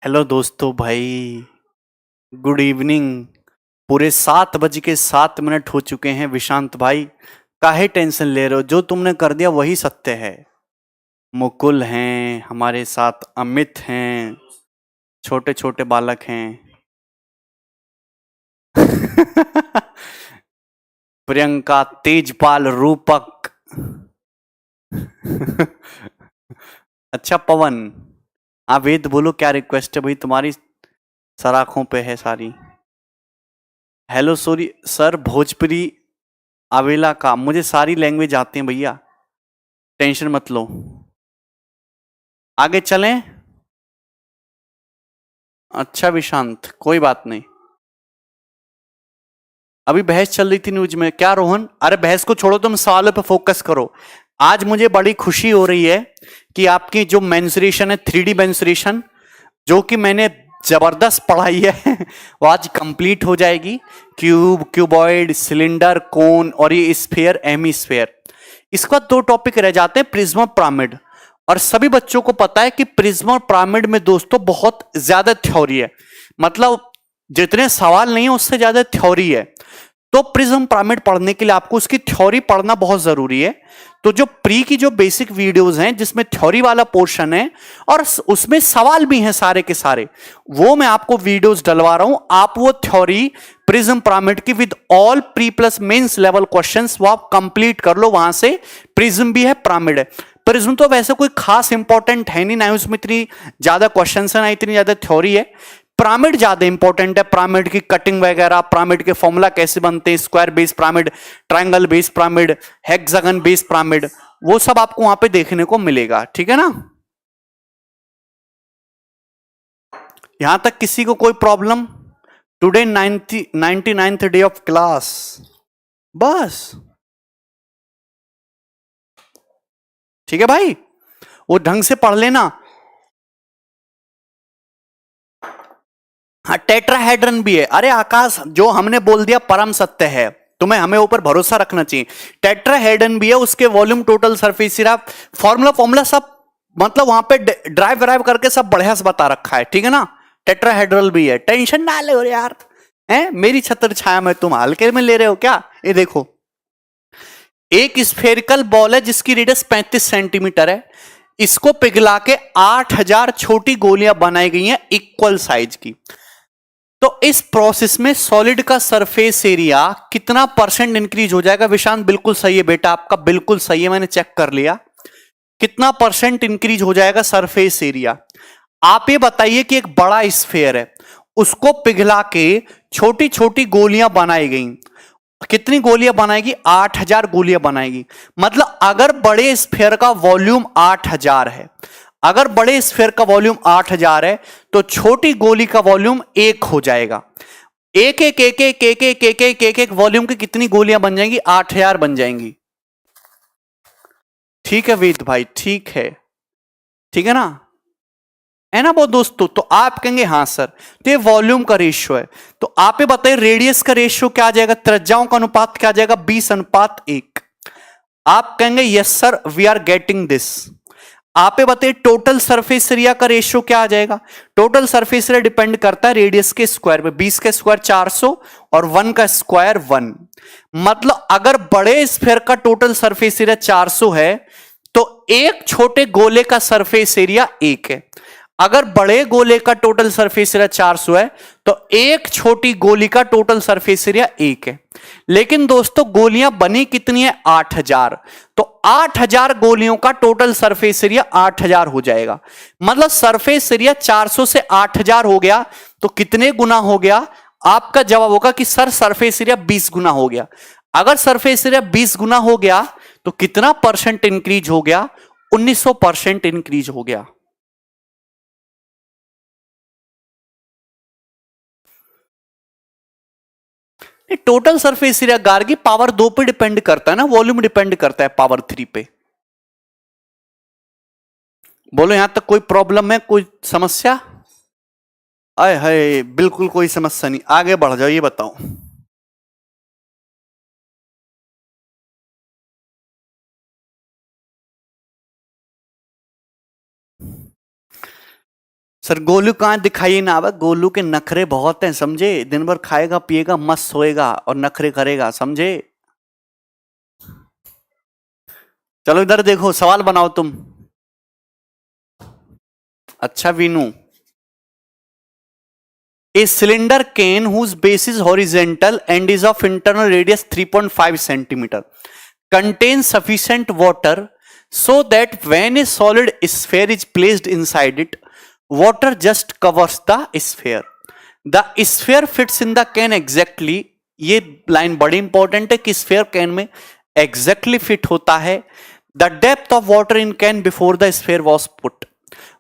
Hello दोस्तों भाई, good evening. पूरे 7:07 हो चुके हैं। विशांत भाई, काहे टेंशन ले रहे हो? जो तुमने कर दिया वही सत्य है। मुकुल हैं हमारे साथ, अमित हैं, छोटे छोटे बालक हैं। प्रियंका, तेजपाल, रूपक। अच्छा पवन, आप वेद बोलो, क्या रिक्वेस्ट है भाई तुम्हारी? सराखों पे है सारी। हेलो सॉरी सर, भोजपुरी आवेला का, मुझे सारी लैंग्वेज आती हैं भैया, टेंशन मत लो। आगे चलें। अच्छा विशांत, कोई बात नहीं। अभी बहस चल रही थी न्यूज में, क्या रोहन? अरे बहस को छोड़ो, तुम सवालों पे फोकस करो। आज मुझे बड़ी खुशी हो रही है कि आपकी जो मेंसुरेशन है, 3D मेंसुरेशन, जो कि मैंने जबरदस्त पढ़ाई है, वो आज कंप्लीट हो जाएगी। क्यूब, क्यूबॉइड, सिलेंडर, कोन और ये स्फीयर, एमीस्फीयर। इसके बाद 2 टॉपिक रह जाते हैं, प्रिज्म और पिरामिड। और सभी बच्चों को पता है कि प्रिज्म और पिरामिड में दोस्तों बहुत ज्यादा थ्योरी है, मतलब जितने सवाल नहीं है उससे ज्यादा थ्योरी है। तो प्रिज्म पिरामिड पढ़ने के लिए आपको उसकी थ्योरी पढ़ना बहुत जरूरी है। तो जो प्री की जो बेसिक वीडियोस हैं जिसमें थ्योरी वाला पोर्शन है और उसमें सवाल भी हैं सारे के सारे, वो मैं आपको वीडियोस डलवा रहा हूं। आप वो थ्योरी प्रिज्म पिरामिड की with all pre plus mains level questions वो आप कंप्लीट कर लो। वहां से प्रिज्म भी है, पिरामिड है। प्रिज्म तो वैसे कोई खास इंपॉर्टेंट है नहीं, ना उसमें इतनी ज्यादा क्वेश्चंस है, ना इतनी ज्यादा थ्योरी है। पिरामिड ज्यादा इंपॉर्टेंट है, पिरामिड की कटिंग वगैरह, पिरामिड के फॉर्मूला कैसे बनते हैं, square base pyramid, triangle base pyramid, hexagon base pyramid, वो सब आपको वहां पे देखने को मिलेगा। ठीक है ना? यहां तक किसी को कोई problem? Today 99th day of class. बस ठीक है भाई, वो ढंग से पढ़ लेना। हाँ, टेट्राहेड्रन भी है। अरे आकाश, जो हमने बोल दिया परम सत्य है, तुम्हें हमें ऊपर भरोसा रखना चाहिए। टेट्राहेड्रन भी है, उसके volume, total surface area, formula formula सब, मतलब वहां पे ड्राइव ड्राइव करके सब बढ़िया से बता रखा है। ठीक है ना? टेट्राहेड्रल भी है, टेंशन ना ले यार। है मेरी छत्र छाया में तुम हल्के में ले रहे हो क्या? ये देखो, एक स्फेरिकल बॉल है जिसकी रेडियस 35 सेंटीमीटर है। इसको पिघला के 8000 छोटी गोलियां बनाई गई हैं इक्वल साइज की। तो इस प्रोसेस में सॉलिड का सरफेस एरिया कितना परसेंट इंक्रीज हो जाएगा? विशांत बिल्कुल सही है बेटा, आपका बिल्कुल सही है, मैंने चेक कर लिया। कितना परसेंट इंक्रीज हो जाएगा सरफेस एरिया? आप ये बताइए कि एक बड़ा स्फीयर है, उसको पिघला के छोटी छोटी गोलियां बनाई गई। कितनी गोलियां बनाएगी? 8000 गोलियां बनाएगी। मतलब अगर बड़े स्फीयर का वॉल्यूम 8000 है, अगर बड़े स्फीयर का वॉल्यूम 8000 है, तो छोटी गोली का वॉल्यूम 1 हो जाएगा। एक एक एक एक एक एक एक एक एक एक वॉल्यूम की कितनी गोलियां बन जाएंगी? 8000 बन जाएंगी। ठीक है वेद भाई, ठीक है, ठीक है ना? है ना वो दोस्तों? तो आप कहेंगे हाँ सर, तो ये वॉल्यूम का रेशियो है। तो आप ये बताइए रेडियस का रेशियो क्या आ जाएगा? त्रिज्याओं का अनुपात क्या आ जाएगा? 20:1। आप कहेंगे yes sir, we are getting this. आप ये बताइए टोटल सरफेस एरिया का रेशियो क्या आ जाएगा? टोटल सरफेस एरिया डिपेंड करता है रेडियस के स्क्वायर पे। 20 का स्क्वायर 400 और 1 का स्क्वायर 1। मतलब अगर बड़े स्फीयर का टोटल सरफेस एरिया 400 है, तो एक छोटे गोले का सरफेस एरिया 1 है। अगर बड़े गोले का टोटल सरफेस एरिया 400 है, तो एक छोटी गोली का टोटल सरफेस एरिया 1 है। लेकिन दोस्तों गोलियां बनी कितनी है? 8000। तो 8000 गोलियों का टोटल सरफेस एरिया 8000 हो जाएगा। मतलब सरफेस एरिया 400 से 8000 हो गया, तो कितने गुना हो गया? आपका जवाब होगा कि सर सरफेस एरिया 20 गुना हो गया। अगर सरफेस एरिया 20 गुना हो गया, तो कितना परसेंट इंक्रीज हो गया? 1900% इंक्रीज हो गया। Total surface area Gargi power 2 पे डिपेंड करता है ना, वॉल्यूम डिपेंड करता है पावर 3 पे। बोलो यहां तक कोई प्रॉब्लम है, कोई समस्या? आए हाय, बिल्कुल कोई समस्या नहीं, आगे बढ़ जाओ, ये बताओ। सर गोलू कहाँ दिखाई ना आवा, गोलू के नखरे बहुत हैं समझे, दिन भर खाएगा पिएगा मस्त सोएगा और नखरे करेगा समझे। चलो इधर देखो, सवाल बनाओ तुम। अच्छा Veenu, a cylinder can whose base is horizontal and is of internal radius 3.5 centimeter contains sufficient water so that when a solid sphere is placed inside it, water just covers the sphere. The sphere fits in the can exactly. ये line बड़ी important है कि sphere can में exactly fit होता है। The depth of water in can before the sphere was put.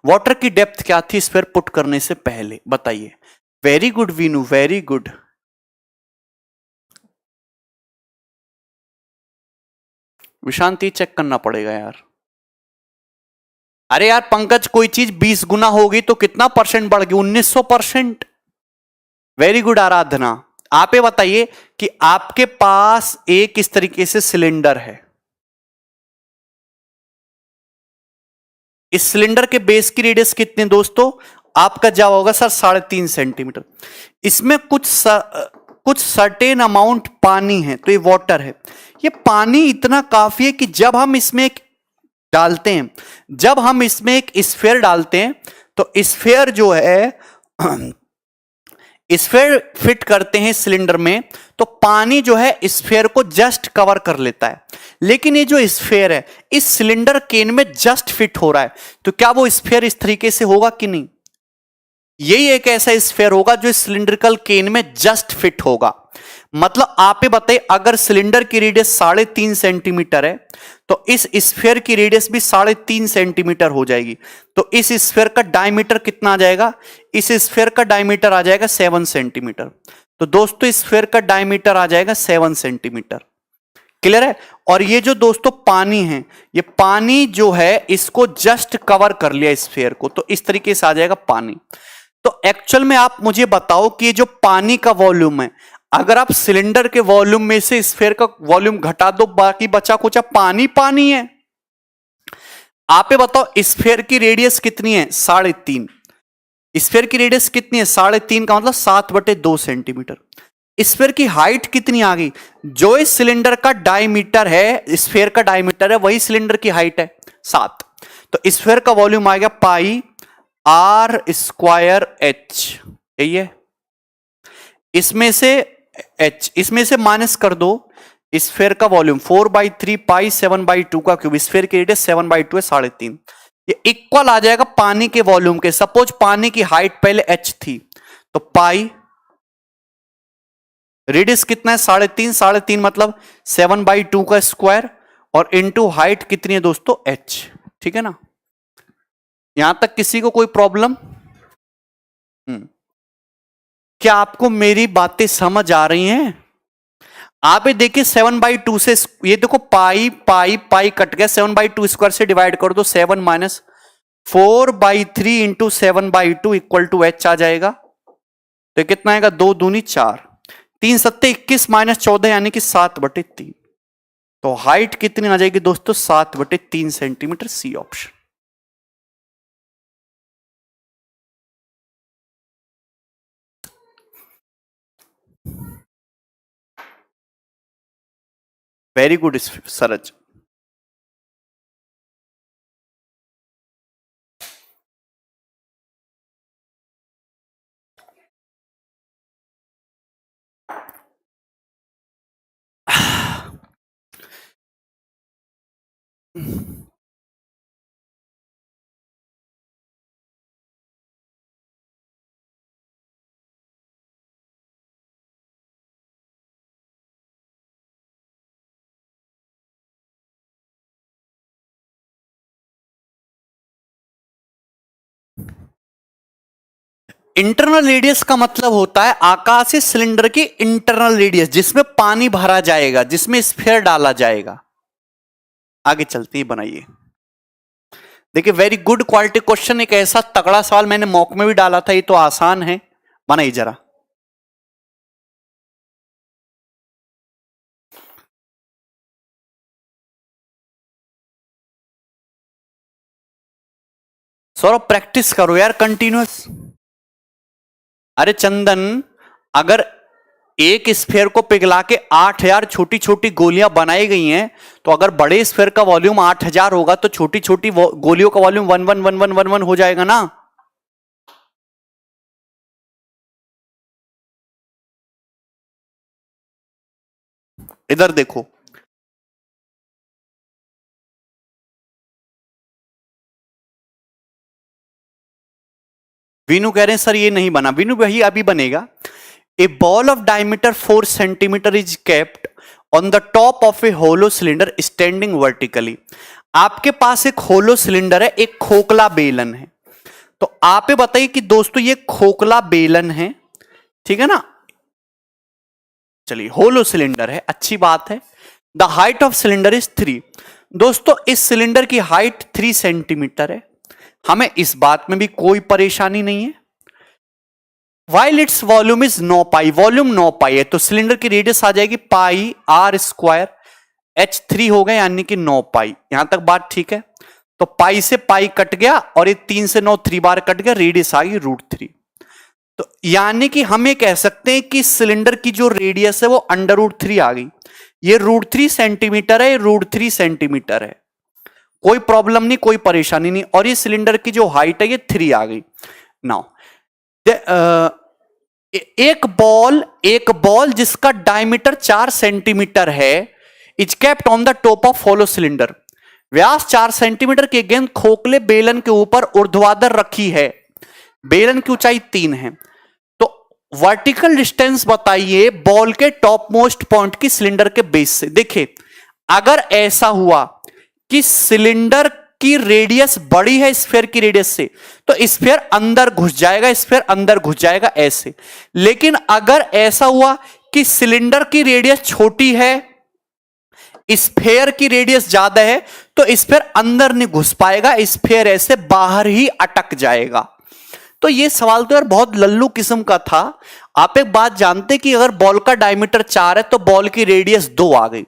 Water की depth क्या थी स्फेयर पुट करने से पहले, बताइए। Very good Vinu, very good. Vishanti check करना पड़ेगा यार। अरे यार पंकज, कोई चीज 20 गुना होगी तो कितना परसेंट बढ़ गई? 1900%। वेरी गुड आराधना। आप ये बताइए कि आपके पास एक इस तरीके से सिलेंडर है, इस सिलेंडर के बेस की रेडियस कितनी दोस्तों? आपका जवाब होगा सर 3.5 सेंटीमीटर। इसमें कुछ सर्टेन अमाउंट पानी है, तो ये वाटर है। ये पानी इतना काफी है कि जब हम इसमें एक डालते हैं, जब हम इसमें एक स्फेयर डालते हैं तो स्फेयर जो है स्फेयर फिट करते हैं सिलेंडर में, तो पानी जो है स्फेयर को जस्ट कवर कर लेता है। लेकिन ये जो स्फेयर है इस सिलेंडर केन में जस्ट फिट हो रहा है, तो क्या वो स्फेयर इस तरीके से होगा कि नहीं? यही एक ऐसा स्फेयर होगा जो सिलिंड्रिकल केन में जस्ट फिट होगा। मतलब आप ही बताइए, अगर सिलेंडर की रेडियस 3.5 सेंटीमीटर है तो इस स्फेयर की रेडियस भी 3.5 सेंटीमीटर हो जाएगी। तो इस स्फेयर का डायमीटर कितना आ जाएगा? इस स्फेयर का डायमीटर आ जाएगा 7 सेंटीमीटर। तो दोस्तों स्फेयर का डायमीटर आ जाएगा 7 सेंटीमीटर। क्लियर है? और ये जो दोस्तों पानी है, ये पानी जो है इसको जस्ट कवर कर लिया स्फेयर को, तो इस तरीके से आ जाएगा पानी। तो एक्चुअल में आप मुझे बताओ कि ये जो पानी का वॉल्यूम है, अगर आप सिलेंडर के वॉल्यूम में से स्फेयर का वॉल्यूम घटा दो, बाकी बचा कुचा पानी पानी है। आप ये बताओ स्फेयर की रेडियस कितनी है? 3.5। स्फेयर की रेडियस कितनी है? 3.5 का मतलब 7/2 सेंटीमीटर। स्फेयर की हाइट कितनी आ गई? जो इस सिलेंडर का डायमीटर है, स्फेयर का डायमीटर है, वही सिलेंडर की हाइट है 7। तो स्फेयर का वॉल्यूम आ गया पाई आर स्क्वायर एच। यही है। इसमें से एच, इसमें से माइनस कर दो स्फेयर का वॉल्यूम 4/3 पाई 7/2 का क्यूब। स्फेयर की रेडियस 7/2 है 3.5। ये इक्वल आ जाएगा पानी के वॉल्यूम के। सपोज पानी की हाइट पहले एच थी, तो पाई रेडियस कितना है? 3.5। 3.5 मतलब 7/2 का स्क्वायर और इनटू हाइट कितनी है दोस्तों? एच। ठीक है ना? यहां तक किसी को कोई प्रॉब्लम? क्या आपको मेरी बातें समझ आ रही हैं? आप ये देखिए 7/2 से, ये देखो पाई पाई पाई कट गया, 7/2 स्क्वायर से डिवाइड कर दो, 7 minus 4/3 into 7/2 equal to H आ जाएगा। तो कितना आएगा? 2 दूनी 4, 3 सत्ते 21 माइनस 14 यानी कि 7/3। तो हाइट कितनी आ जाएगी दोस्तों? 7/3 centimetre. C option. Very good सरज। इंटरनल रेडियस का मतलब होता है आकाशीय सिलेंडर की इंटरनल रेडियस, जिसमें पानी भरा जाएगा, जिसमें स्फीयर डाला जाएगा। आगे चलते ही बनाइए। देखिए वेरी गुड क्वालिटी क्वेश्चन। एक ऐसा तगड़ा सवाल मैंने मॉक में भी डाला था, ये तो आसान है। बनाइए जरा। सौरभ प्रैक्टिस करो यार कंटिन्यूअस। अरे चंदन, अगर एक स्फीयर को पिघला के 8000 छोटी छोटी गोलियां बनाई गई हैं, तो अगर बड़े स्फीयर का वॉल्यूम 8000 होगा तो छोटी छोटी गोलियों का वॉल्यूम 111111 हो जाएगा ना। इधर देखो, वीनू कह रहे हैं सर ये नहीं बना। वीनू भाई अभी बनेगा। A ball of diameter 4 centimetre is kept on the top of a hollow cylinder standing vertically. आपके पास एक होलो सिलेंडर है, एक खोखला बेलन है। तो आप ये बताइए कि दोस्तों ये खोखला बेलन है, ठीक है ना। चलिए होलो सिलेंडर है, अच्छी बात है। The height of cylinder is 3। दोस्तों इस सिलेंडर की हाइट 3 सेंटीमीटर है, हमें इस बात में भी कोई परेशानी नहीं है। While its volume is 9 pi, volume 9 पाई है, तो सिलेंडर की रेडियस आ जाएगी पाई आर स्क्वायर H3 हो गया, यानी कि 9 पाई। यहां तक बात ठीक है। तो पाई से पाई कट गया और ये 3 से 9 3 बार कट गया, रेडियस आ गई √3। तो यानी कि हम ये कह सकते हैं कि सिलेंडर की जो रेडियस है वो √3 आ गई। ये √3 सेंटीमीटर है, ये √3 सेंटीमीटर है, कोई प्रॉब्लम नहीं, कोई परेशानी नहीं। और ये सिलेंडर की जो हाइट है ये 3 आ गई। नाउ एक बॉल जिसका डायमीटर 4 सेंटीमीटर है is kept on the top of hollow cylinder. व्यास 4 सेंटीमीटर की गेंद खोखले बेलन के ऊपर ऊर्ध्वाधर रखी है, बेलन की ऊंचाई 3 है। तो वर्टिकल डिस्टेंस बताइए बॉल के टॉप मोस्ट पॉइंट की सिलेंडर के बेस से। देखिए अगर ऐसा हुआ कि सिलेंडर की रेडियस बड़ी है स्फीयर की रेडियस से, तो स्फीयर अंदर घुस जाएगा, स्फीयर अंदर घुस जाएगा ऐसे। लेकिन अगर ऐसा हुआ कि सिलेंडर की रेडियस छोटी है, स्फीयर की रेडियस ज्यादा है, तो स्फीयर अंदर नहीं घुस पाएगा, स्फीयर ऐसे बाहर ही अटक जाएगा। तो ये सवाल तो यार बहुत लल्लू किस्म का था। आप एक बात जानते कि अगर बॉल का डायमीटर 4 है तो बॉल की रेडियस 2 आ गई।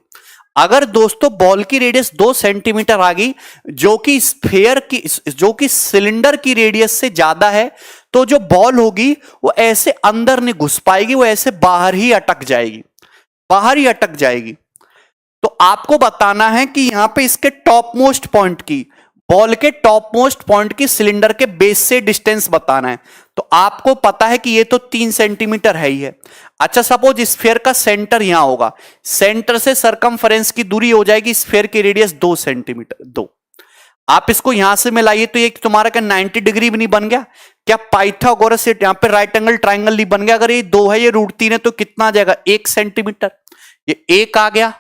अगर दोस्तों बॉल की रेडियस 2 सेंटीमीटर आ गई, जो कि स्फीयर की, जो कि सिलेंडर की रेडियस से ज्यादा है, तो जो बॉल होगी वो ऐसे अंदर नहीं घुस पाएगी, वो ऐसे बाहर ही अटक जाएगी, बाहर ही अटक जाएगी। तो आपको बताना है कि यहां पे इसके टॉप मोस्ट पॉइंट की, बॉल के टॉप मोस्ट पॉइंट की सिलेंडर के बेस से डिस्टेंस बताना है। तो आपको पता है कि ये तो 3 सेंटीमीटर है ही है। अच्छा सपोज स्फीयर का सेंटर यहां होगा, सेंटर से सरकमफेरेंस की दूरी हो जाएगी स्फीयर की रेडियस 2 सेंटीमीटर 2। आप इसको यहां से मिलाइए तो ये तुम्हारा क्या 90 डिग्री भी नहीं बन गया क्या? पाइथागोरस से यहां पे राइट एंगल ट्राइंगल नहीं बन गया? अगर ये 2 है ये √3 है तो कितना आ जाएगा? 1 सेंटीमीटर। ये 1 आ गया।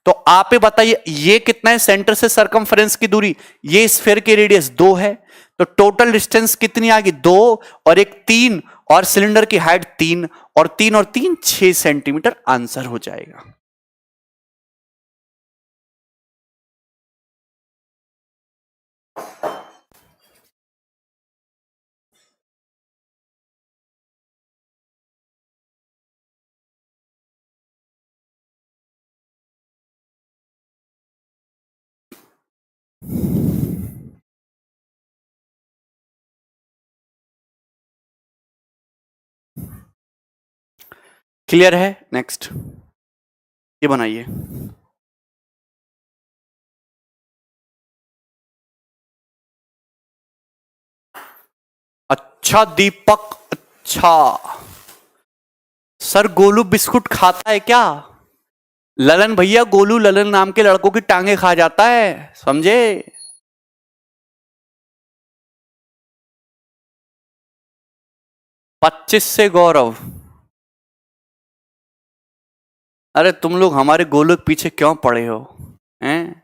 तो आप ये बताइए ये कितना है सेंटर से सरकमफेरेंस की दूरी? ये स्फीयर की रेडियस 2 है, तो टोटल डिस्टेंस कितनी आ गई? 2 और 1 3, और सिलेंडर की हाइट 3 और 3 और 3 6 सेंटीमीटर आंसर हो जाएगा। क्लियर है? नेक्स्ट ये बनाइए। अच्छा दीपक, अच्छा सर गोलू बिस्कुट खाता है क्या? ललन भैया, गोलू ललन नाम के लड़कों की टांगे खा जाता है, समझे? 25 से गौरव। अरे तुम लोग हमारे गोलू के पीछे क्यों पड़े हो हैं?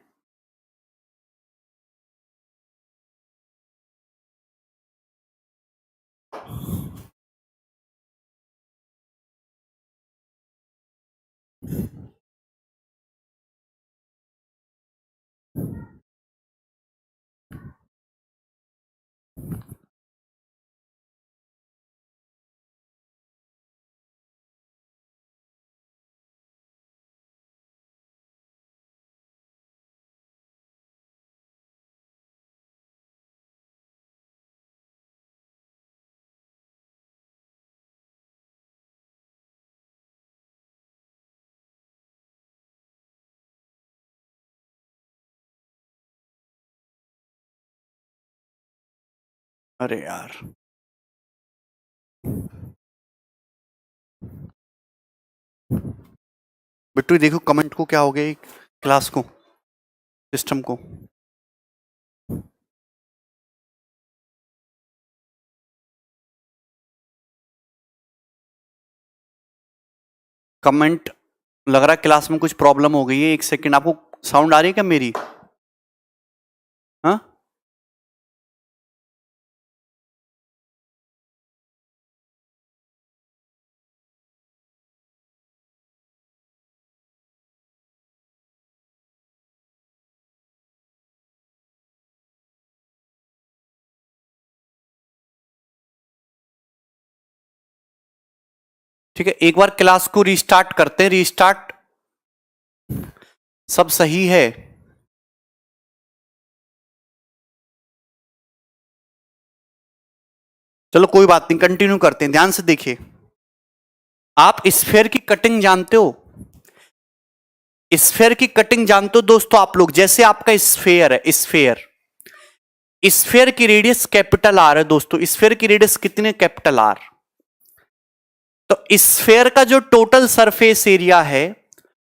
अरे यार, बिट्टू देखो कमेंट को क्या हो गया, क्लास को, सिस्टम को। कमेंट लग रहा है क्लास में कुछ प्रॉब्लम हो गई है। एक सेकंड, आपको साउंड आ रही है क्या मेरी? हाँ, ठीक है, एक बार क्लास को रीस्टार्ट करते हैं। रीस्टार्ट, सब सही है? चलो कोई बात नहीं, कंटिन्यू करते हैं। ध्यान से देखिए, आप स्फेयर की कटिंग जानते हो? स्फेयर की कटिंग जानते हो दोस्तों आप लोग? जैसे आपका स्फेयर है, स्फेयर, स्फेयर की रेडियस कैपिटल आर है दोस्तों। स्फेयर की रेडियस कितनी है? Capital R. तो स्फेयर का जो टोटल सरफेस एरिया है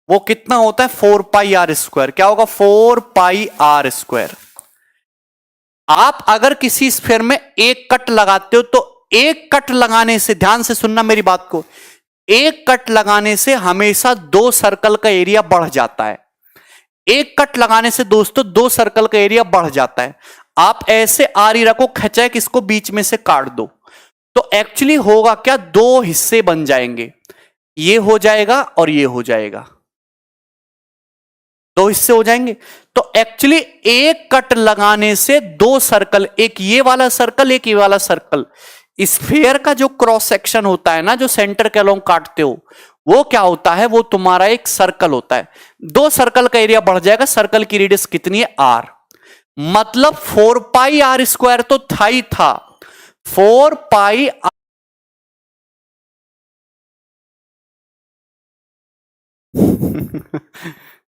वो कितना होता है? 4 पाई आर स्क्वायर। क्या होगा? 4 पाई आर स्क्वायर। आप अगर किसी स्फेयर में एक कट लगाते हो तो एक कट लगाने से, ध्यान से सुनना मेरी बात को, एक कट लगाने से हमेशा 2 सर्कल का एरिया बढ़ जाता है। एक कट लगाने से दोस्तों 2 सर्कल का एरिया बढ़ जाता है। आप ऐसे आरी रखो, खचाए कि इसको बीच में से काट दो, तो एक्चुअली होगा क्या? 2 हिस्से बन जाएंगे। ये हो जाएगा और ये हो जाएगा, 2 हिस्से हो जाएंगे। तो एक्चुअली एक कट लगाने से 2 सर्कल, एक ये वाला सर्कल, एक ये वाला सर्कल, स्फीयर का जो क्रॉस सेक्शन होता है ना, जो सेंटर के अलोंग काटते हो, वो क्या होता है? वो तुम्हारा एक सर्कल होता है। 2 सर्कल का एरिया बढ़ जाएगा। सर्कल की रेडियस कितनी है? आर। मतलब 4 पाई आर स्क्वायर तो था ही था। 4 पाई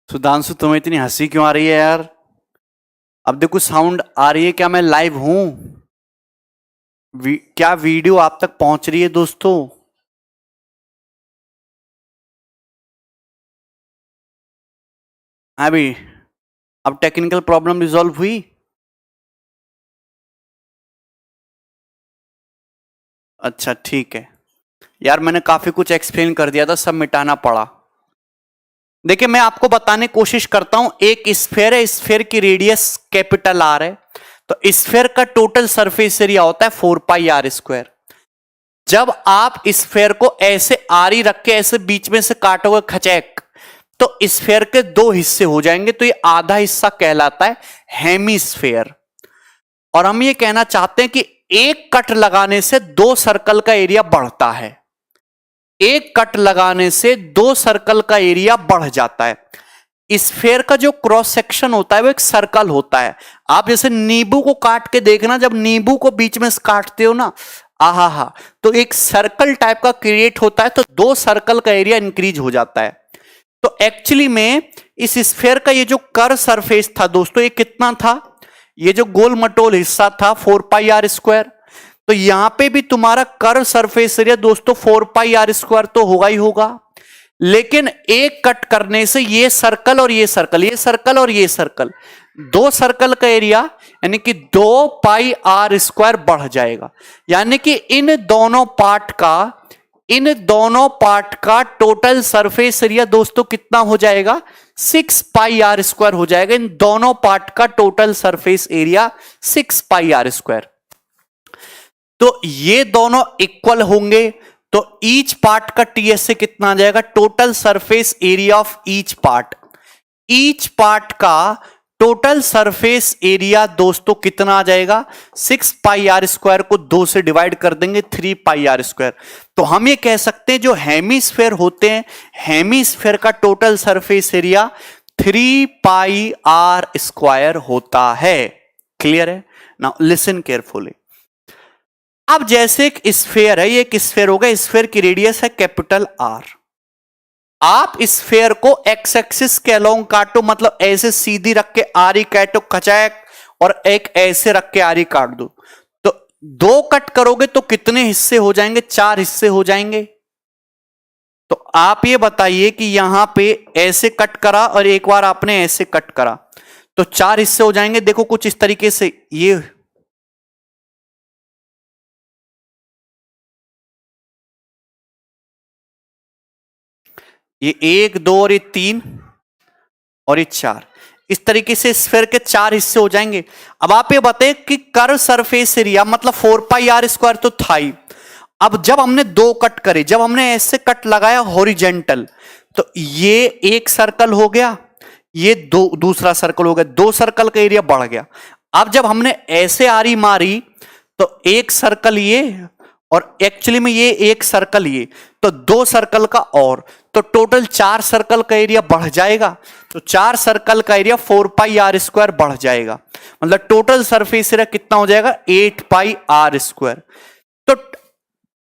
सुधांशु, तुम्हें इतनी हंसी क्यों आ रही है यार? अब देखो साउंड आ रही है क्या? मैं लाइव हूं। क्या वीडियो आप तक पहुंच रही है दोस्तों? अभी अब टेक्निकल प्रॉब्लम रिजॉल्व हुई? अच्छा ठीक है यार, मैंने काफी कुछ एक्सप्लेन कर दिया था, सब मिटाना पड़ा। देखिए मैं आपको बताने की कोशिश करता हूं। एक स्फेयर है, स्फेयर की रेडियस कैपिटल आर है, तो स्फेयर का टोटल सरफेस एरिया होता है 4 पाई आर स्क्वायर। जब आप स्फेयर को ऐसे आरी रख के ऐसे बीच में से काटोगे खचैक, तो स्फेयर के 2 हिस्से हो जाएंगे। तो ये आधा हिस्सा कहलाता है हेमीस्फेयर। और हम ये कहना चाहते हैं कि एक कट लगाने से 2 सर्कल का एरिया बढ़ता है। एक कट लगाने से 2 सर्कल का एरिया बढ़ जाता है। स्फेयर का जो क्रॉस सेक्शन होता है वो एक सर्कल होता है। आप जैसे नींबू को काट के देखना, जब नींबू को बीच में से काटते हो ना, आहा हा, तो एक सर्कल टाइप का क्रिएट होता है। तो 2 सर्कल का एरिया इंक्रीज हो जाता है। तो एक्चुअली में इस स्फेयर का ये जो कर्व सरफेस था दोस्तों, ये कितना था? ये जो गोल मटोल हिस्सा था 4 पाई आर स्क्वायर। तो यहां पे भी तुम्हारा कर्व सरफेस एरिया दोस्तों 4 पाई आर स्क्वायर तो होगा ही होगा। लेकिन एक कट करने से ये सर्कल और ये सर्कल, ये सर्कल और ये सर्कल, 2 सर्कल का एरिया यानी कि 2 पाई आर स्क्वायर बढ़ जाएगा। यानी कि इन दोनों पार्ट का टोटल सरफेस एरिया दोस्तों कितना हो जाएगा? 6 पाई आर स्क्वायर हो जाएगा। इन दोनों पार्ट का total surface area 6 pi r square. तो ये दोनों इक्वल होंगे, तो ईच पार्ट का टीएस से कितना आ जाएगा? Total surface area of each part. Each part का टोटल सरफेस एरिया दोस्तों कितना आ जाएगा? 6 पाई आर स्क्वायर को 2 से डिवाइड कर देंगे, 3 पाई आर स्क्वायर। तो हम ये कह सकते हैं जो हेमीस्फेयर होते हैं, हेमीस्फेयर का total surface area 3 pi r square होता है। क्लियर है? Now listen carefully. अब जैसे एक स्फेयर है, ये एक स्फेयर होगा, स्फेयर की रेडियस है कैपिटल आर। आप स्फेयर को एक्स एक्सिस के अलोंग काटो, मतलब ऐसे सीधी रख के आरी काटो खचाक, और एक ऐसे रख के आरी काट दो, तो दो कट करोगे तो कितने हिस्से हो जाएंगे? 4 हिस्से हो जाएंगे। तो आप ये बताइए कि यहां पे ऐसे कट करा और एक बार आपने ऐसे कट करा तो 4 हिस्से हो जाएंगे। देखो कुछ इस तरीके से, ये 1 2 और ये 3 और ये 4, इस तरीके से स्फीयर के 4 हिस्से हो जाएंगे। अब आप ये बताइए कि कर्व सरफेस एरिया मतलब 4πr² तो था ही। अब जब हमने दो कट करे, जब हमने ऐसे कट लगाया हॉरिजेंटल, तो ये एक सर्कल हो गया, ये दूसरा सर्कल हो गया, 2 सर्कल का एरिया बढ़ गया। अब जब हमने ऐसे आरी मारी तो एक सर्कल ये और एक्चुअली में ये एक सर्कल ये, तो 2 सर्कल का और, तो टोटल 4 सर्कल का एरिया बढ़ जाएगा। तो 4 सर्कल का एरिया 4πr² बढ़ जाएगा। मतलब टोटल सरफेस एरिया कितना हो जाएगा? 8πr²। तो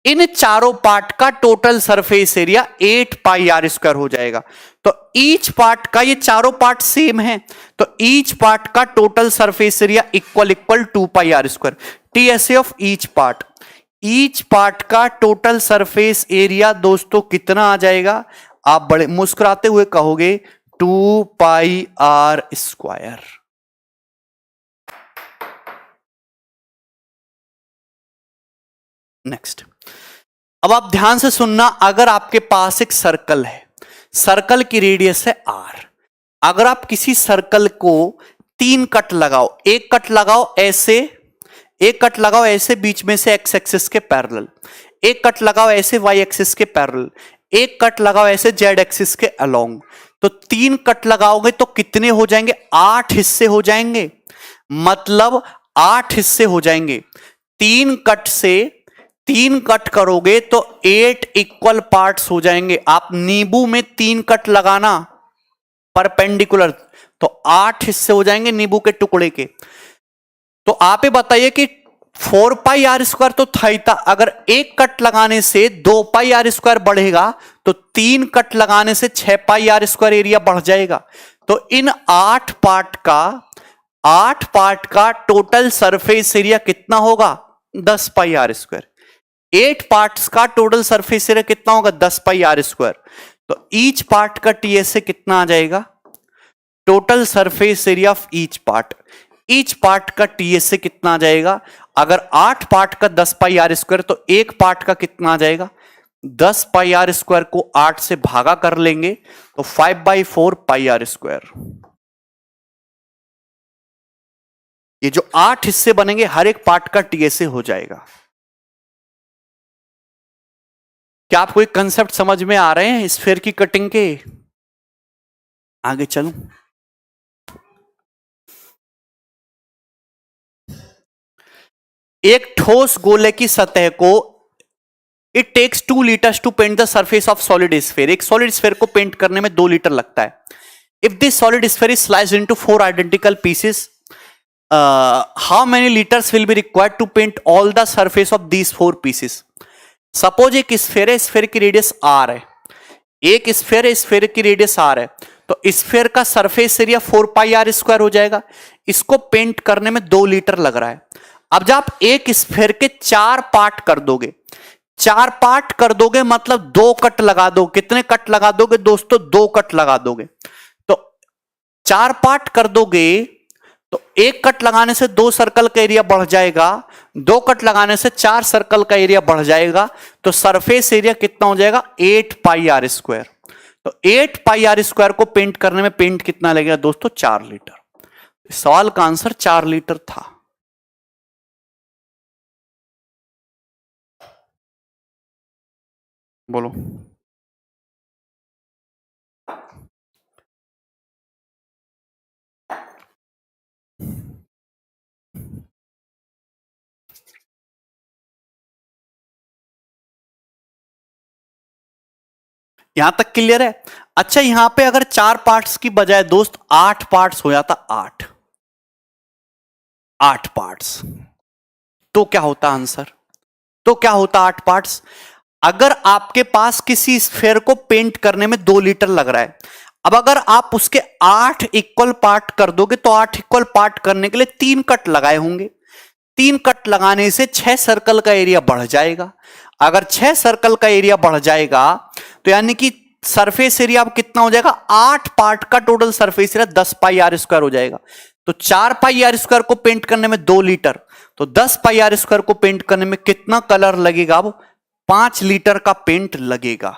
इन चारों पार्ट का टोटल सरफेस एरिया 8πr² हो जाएगा। तो ईच पार्ट का, ये चारों पार्ट सेम है, तो ईच पार्ट का total surface area equal 2πr²। TSA of each part, each part का टोटल सरफेस एरिया दोस्तों कितना आ जाएगा? आप बड़े मुस्कुराते हुए कहोगे 2πr²। नेक्स्ट, अब आप ध्यान से सुनना। अगर आपके पास एक सर्कल है, सर्कल की रेडियस है r, अगर आप किसी सर्कल को 3 कट लगाओ, एक कट लगाओ ऐसे, एक कट लगाओ ऐसे बीच में से x एक्सिस के पैरेलल, एक कट लगाओ ऐसे y एक्सिस के पैरेलल, एक कट लगाओ ऐसे z एक्सिस के अलोंग, तो 3 कट लगाओगे तो कितने हो जाएंगे? 8 हिस्से हो जाएंगे। मतलब 8 हिस्से हो जाएंगे। 3 कट से 3 कट करोगे तो 8 इक्वल पार्ट्स हो जाएंगे। आप नींबू में 3 कट लगाना परपेंडिकुलर, तो 8 हिस्से हो जाएंगे नींबू के टुकड़े के। तो आप ये बताइए कि 4πr² तो था ही था, अगर एक कट लगाने से 2πr² बढ़ेगा तो 3 कट लगाने से 6πr² एरिया बढ़ जाएगा। तो इन 8 पार्ट का टोटल सरफेस एरिया कितना होगा? 10πr²। 8 पार्ट्स का टोटल सरफेस एरिया कितना होगा? 10πr²। तो ईच पार्ट का टीएसए कितना आ जाएगा? Total surface area of each part, each part का टीएसए कितना आ जाएगा? अगर 8 पार्ट का 10πr² तो एक पार्ट का कितना आ जाएगा? 10πr² को 8 से भागा कर लेंगे तो 5/4πr²। ये जो 8 हिस्से बनेंगे हर एक पार्ट का टीएसए हो जाएगा। क्या आपको एक कंसेप्ट समझ में आ रहे हैं स्फीयर की कटिंग के? आगे चलूं। एक ठोस गोले की सतह को it takes 2 litres to paint the surface of solid sphere. एक सॉलिड स्फीयर को पेंट करने में 2 लीटर लगता है। If this solid sphere is sliced into 4 identical pieces, how many litres will be required to paint all the surface of these 4 pieces? Suppose एक sphere है, sphere की radius r है, एक स्फीयर है, स्फीयर की radius r है, तो sphere का सरफेस एरिया 4πr² हो जाएगा। इसको पेंट करने में 2 लीटर लग रहा है। अब जब आप एक स्फीयर के 4 पार्ट कर दोगे, 4 पार्ट कर दोगे मतलब 2 कट लगा दो। कितने कट लगा दोगे दोस्तों? 2 कट लगा दोगे। तो 4 पार्ट कर दोगे तो एक कट लगाने से 2 सर्कल का एरिया बढ़ जाएगा, 2 कट लगाने से 4 सर्कल का एरिया बढ़ जाएगा। तो सरफेस एरिया कितना हो जाएगा? 8πr²। तो 8πr² को पेंट करने में पेंट कितना लगेगा दोस्तों? 4 लीटर। सवाल का आंसर 4 लीटर था। बोलो। यहां तक क्लियर है? अच्छा, यहां पे अगर 4 पार्ट्स की बजाय दोस्त 8 पार्ट्स हो जाता, 8 पार्ट्स, तो क्या होता आंसर? तो क्या होता 8 पार्ट्स? अगर आपके पास किसी स्फीयर को पेंट करने में 2 लीटर लग रहा है, अब अगर आप उसके 8 इक्वल पार्ट कर दोगे तो 8 इक्वल पार्ट करने के लिए 3 कट लगाए होंगे। 3 कट लगाने से 6 सर्कल का एरिया बढ़ जाएगा। अगर 6 सर्कल का एरिया बढ़ जाएगा तो यानी कि सरफेस एरिया अब कितना हो जाएगा, 8 पार्ट का total surface area 10 pi r square हो जाएगा। तो 4 पाई आर स्क्वायर को पेंट करने में 2 लीटर, तो 10 पाई आर स्क्वायर को पेंट करने में कितना कलर लगेगा, अब 5 लीटर का पेंट लगेगा।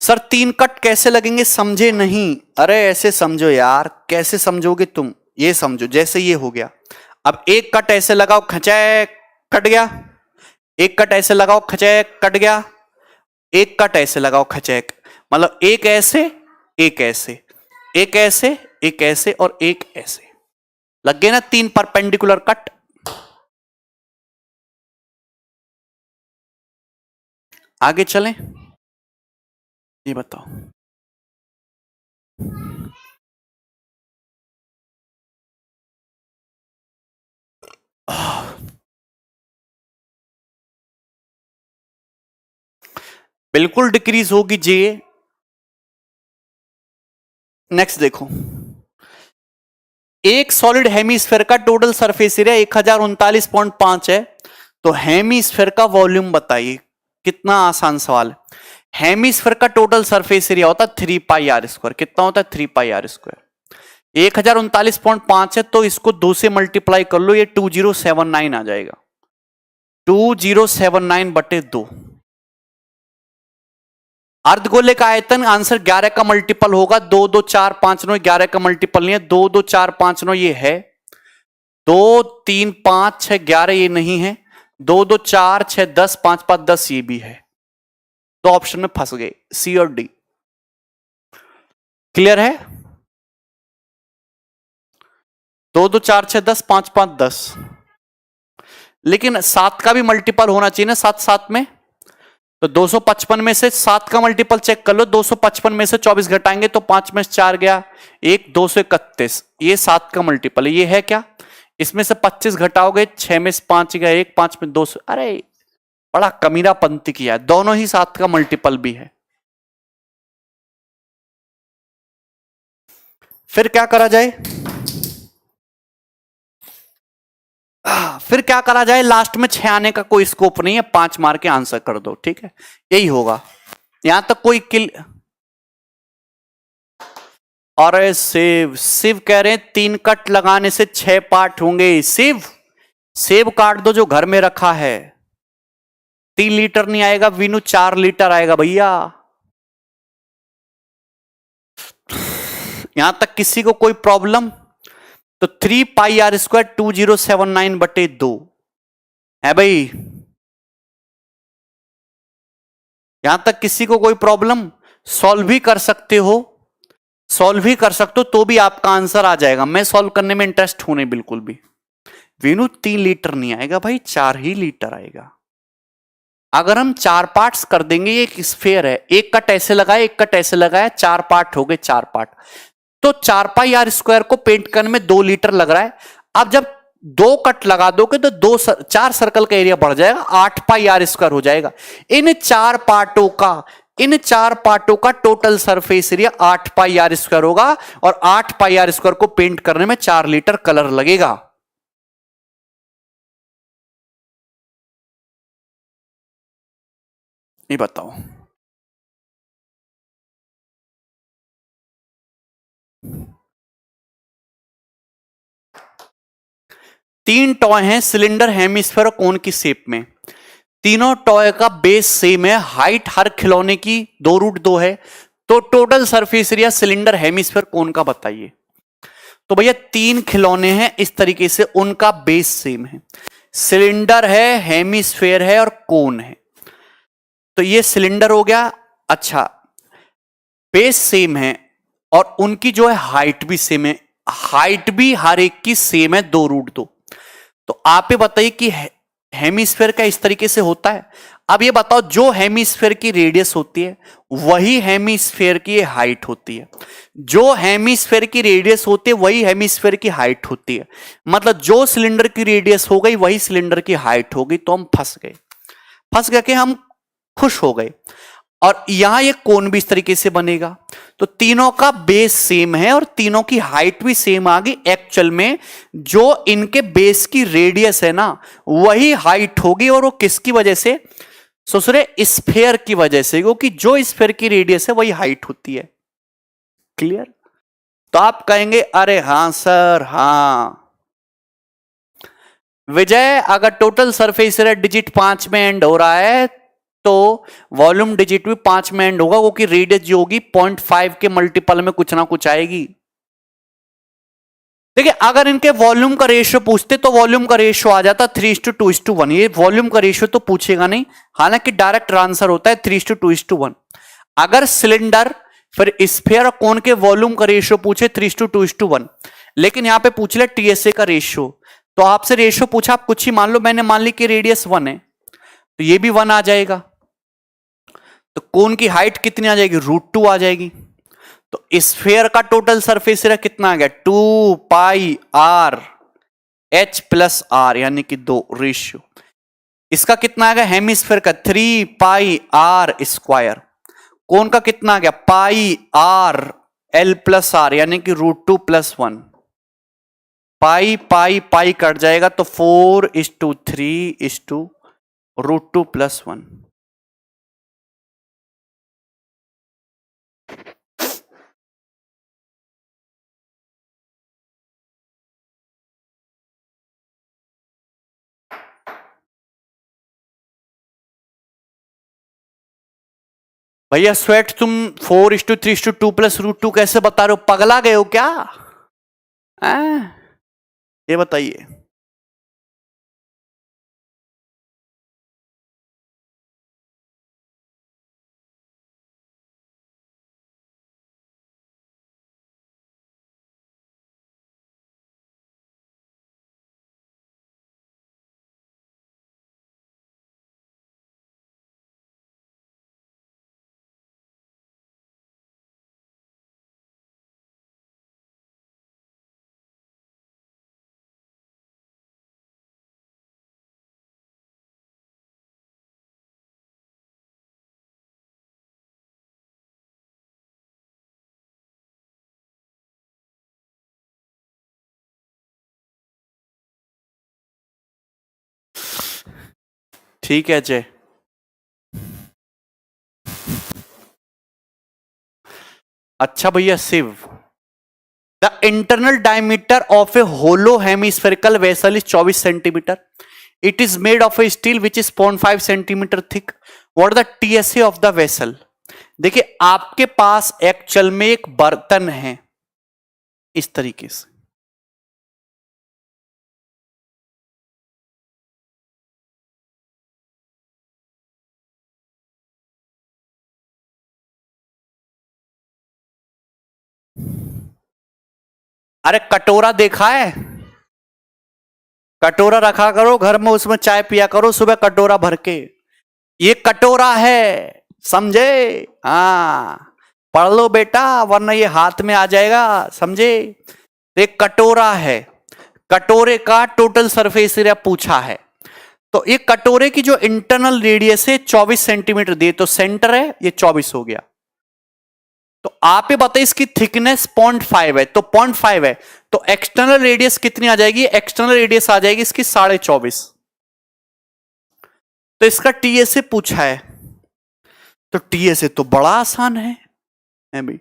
सर 3 कट कैसे लगेंगे, समझे नहीं? अरे ऐसे समझो यार, कैसे समझोगे तुम, ये समझो जैसे ये हो गया। अब एक कट ऐसे लगाओ, खचैक कट गया। एक कट ऐसे लगाओ, खचैक कट गया। एक कट ऐसे लगाओ, खचैक, मतलब एक ऐसे, एक ऐसे, एक ऐसे, एक ऐसे और एक ऐसे, लग गए ना 3 परपेंडिकुलर कट। आगे चलें, ये बताओ। बिल्कुल डिक्रीज होगी जे। नेक्स्ट देखो, एक सॉलिड हेमीस्फेयर का टोटल सरफेस एरिया 1039.5 है, तो हेमीस्फेयर का वॉल्यूम बताइए। कितना आसान सवाल है। हेमीस्फेयर का टोटल सरफेस एरिया होता है 3 पाई आर स्क्वायर। कितना होता है, 3 पाई आर स्क्वायर। 1039.5 है तो इसको 2 से मल्टीप्लाई कर लो, ये 2079 आ जाएगा। 2079 बटे 2। अर्धगोले का आयतन आंसर 11 का मल्टीपल होगा। 2 2 4 5 9, 11 का मल्टीपल नहीं है। 2 2 4 5 9 ये है, 2 3 5 6 11 ये नहीं है, 2 2 4 6 10 5 5 10 ये भी है। तो ऑप्शन में फंस गए, सी और डी। क्लियर है? 2 2 4 6 10 5 5 10, लेकिन 7 का भी मल्टीपल होना चाहिए ना, 7 7 में। तो 255 में से 7 का मल्टीपल चेक कर लो। 255 में से 24 घटाएंगे तो 5 में से 4 गया 1, 231, ये 7 का मल्टीपल है। ये है क्या, इसमें से 25 घटाओगे, 6 में से 5 गया 1, 5 में 200। अरे बड़ा कमीना पंक्ति किया है, दोनों ही 7 का मल्टीपल भी है। फिर क्या करा जाए, फिर क्या करा जाए, लास्ट में 6 आने का कोई स्कोप नहीं है, 5 मार के आंसर कर दो, ठीक है, यही होगा। यहां तक कोई और शिव शिव कह रहे हैं 3 कट लगाने से 6 पार्ट होंगे। शिव सेब काट दो जो घर में रखा है। 3 लीटर नहीं आएगा वीनू, 4 लीटर आएगा भैया। यहां तक किसी को कोई प्रॉब्लम? तो 3 पाई आर स्क्वायर 2079 बटे 2 है भाई। यहां तक किसी को कोई प्रॉब्लम? सॉल्व भी कर सकते हो, सॉल्व भी कर सकते हो तो भी आपका आंसर आ जाएगा। मैं सॉल्व करने में इंटरेस्ट हूं नहीं बिल्कुल भी। वीनू 3 लीटर नहीं आएगा भाई, 4 ही लीटर आएगा। अगर हम 4 पार्ट्स कर देंगे, ये एक स्फेयर है, एक कट ऐसे लगाया एक कट ऐसे लगाया, 4 पार्ट हो गए, 4 पार्ट। तो 4 पाई आर स्क्वायर को पेंट करने में 2 लीटर लग रहा है। अब जब 2 कट लगा दोगे तो 4 सर्कल का एरिया बढ़ जाएगा, 8 पाई आर स्क्वायर हो जाएगा। इन 4 पार्टों का total surface area 8 pi r square होगा, और 8 पाई आर स्क्वायर को पेंट करने में 4 लीटर कलर लगेगा। ये बताओ। तीन टॉय हैं, सिलेंडर, हेमिस्फेयर और कोन की शेप में। तीनों टॉय का बेस सेम है, हाइट हर खिलौने की 2√2 है। तो total surface area cylinder, hemisphere, cone का बताइए। तो भैया 3 खिलौने हैं इस तरीके से, उनका बेस सेम है। सिलेंडर है, हेमिस्फेयर है और कोन है। तो ये सिलेंडर हो गया। अच्छा, बेस सेम है और उनकी जो है हाइट भी सेम है। हाइट भी हर एक की सेम है, 2√2। तो आप ये बताइए कि हेमिस्फेयर का इस तरीके से होता है। अब ये बताओ, जो हेमिस्फेयर की रेडियस होती है वही हेमिस्फेयर की हाइट होती है। जो हेमिस्फेयर की रेडियस होती है वही हेमिस्फेयर की हाइट होती है। मतलब जो सिलेंडर की रेडियस हो गई वही सिलेंडर की हाइट हो गई। तो हम फंस गए, फंस गए कि हम खुश हो गए। और यहां ये कोन भी इस तरीके से बनेगा। तो तीनों का बेस सेम है और तीनों की हाइट भी सेम आ गई। एक्चुअल में जो इनके बेस की रेडियस है ना, वही हाइट होगी। और वो किसकी वजह से? ससुरे स्फेयर की वजह से, क्योंकि जो स्फेयर की रेडियस है वही हाइट होती है। क्लियर? तो आप कहेंगे अरे हां सर, हां विजय, अगर टोटल सरफेस एरिया डिजिट 5 में एंड हो रहा है तो वॉल्यूम डिजिट भी 5 में एंड होगा, क्योंकि रेडियस जो होगी 0.5 के मल्टीपल में कुछ ना कुछ आएगी। देखिए, अगर इनके वॉल्यूम का रेशियो पूछते तो वॉल्यूम का रेशियो आ जाता 3:2:1। ये वॉल्यूम का रेशियो तो पूछेगा नहीं, हालांकि डायरेक्ट आंसर होता है 3:2:1। अगर सिलेंडर फिर स्फीयर और कोन के वॉल्यूम का रेशियो पूछे 3:2:1, लेकिन यहां पे पूछ ले टीएसए का रेशियो, तो आपसे रेशियो पूछा, आप कुछ ही मान लो, मैंने मान ली कि रेडियस 1 है, तो ये भी 1 आ जाएगा। तो कोन की हाइट कितनी आ जाएगी? √2 आ जाएगी। तो स्फीयर का टोटल सरफेस एरिया कितना आ गया? 2πr h प्लस आर, यानी कि 2 रेशियो। इसका कितना आ गया? हेमिस्फीयर का 3πr²। कोन का कितना आ गया? πr l प्लस आर, यानी कि √2 + 1। पाई पाई पाई कट जाएगा तो 4:3:√2 + 1। भैया स्वेट, तुम 4:3:2 + √2 कैसे बता रहे हो? पगला गए हो क्या? ये बताइए। ठीक है जय। अच्छा भैया Shiv, the internal diameter of a hollow hemispherical vessel is 24 centimetre. It is made of a steel which is 0.5 centimetre thick. What the TSA of the vessel? देखिए, आपके पास एक्चुअल में एक बर्तन है इस तरीके से, अरे कटोरा देखा है? कटोरा रखा करो घर में, उसमें चाय पिया करो सुबह कटोरा भर के। ये कटोरा है, समझे? हाँ, पढ़ लो बेटा, वरना ये हाथ में आ जाएगा, समझे? एक कटोरा है, कटोरे का टोटल सरफेस एरिया पूछा है। तो ये कटोरे की जो इंटरनल रेडियस है 24 सेंटीमीटर दी, तो सेंटर है ये 24 हो गया। तो आप ये बताइए, इसकी थिकनेस 0.5 है, तो 0.5 है, तो एक्सटर्नल रेडियस कितनी आ जाएगी? एक्सटर्नल रेडियस आ जाएगी इसकी 24.5। तो इसका टीएसए पूछा है, तो टीएसए तो बड़ा आसान है भाई।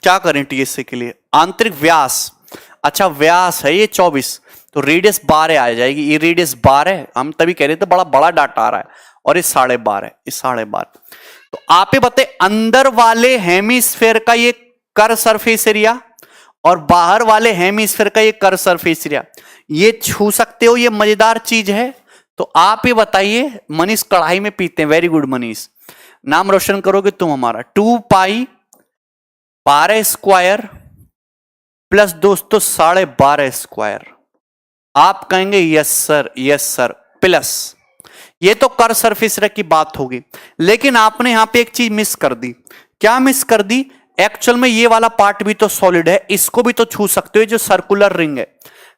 क्या करें टीएसए के लिए? आंतरिक व्यास, अच्छा व्यास है ये 24, तो रेडियस 12 आ जाएगी। ये रेडियस 12, हम तभी कह रहे थे बड़ा बड़ा डाटा आ रहा है, और ये 12.5 है, ये 12.5। तो आप ये बताए, अंदर वाले हेमिस्फेयर का ये कर सरफेस एरिया और बाहर वाले हेमिस्फेयर का ये कर सरफेस एरिया, ये छू सकते हो? ये मजेदार चीज है। तो आप ये बताइए, मनीष कढ़ाई में पीते हैं, वेरी गुड मनीष, नाम रोशन करोगे तुम हमारा। 2π12² प्लस दोस्तों 12.5²। आप कहेंगे यस सर प्लस, ये तो कर सरफेस एरिया की बात होगी, लेकिन आपने यहां पे एक चीज मिस कर दी। क्या मिस कर दी? एक्चुअल में ये वाला पार्ट भी तो सॉलिड है, इसको भी तो छू सकते हो, जो सर्कुलर रिंग है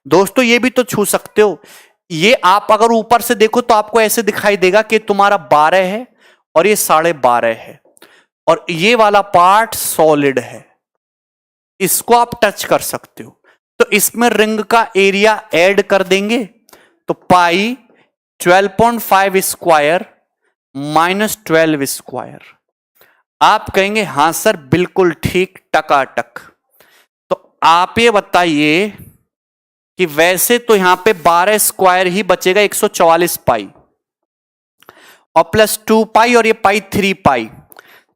दोस्तों, ये भी तो छू सकते हो। ये आप अगर ऊपर से देखो तो आपको ऐसे दिखाई देगा कि तुम्हारा 12 है और ये 12.5 है और ये वाला पार्ट सॉलिड है, इसको आप टच कर सकते हो। तो इसमें रिंग का एरिया ऐड कर देंगे तो पाई 12.5 स्क्वायर माइनस 12 स्क्वायर। आप कहेंगे हां सर बिल्कुल ठीक, टकाटक। तो आप ये बताइए कि वैसे तो यहां पे 12 स्क्वायर ही बचेगा, 144 पाई और प्लस 2 पाई और ये पाई 3 पाई,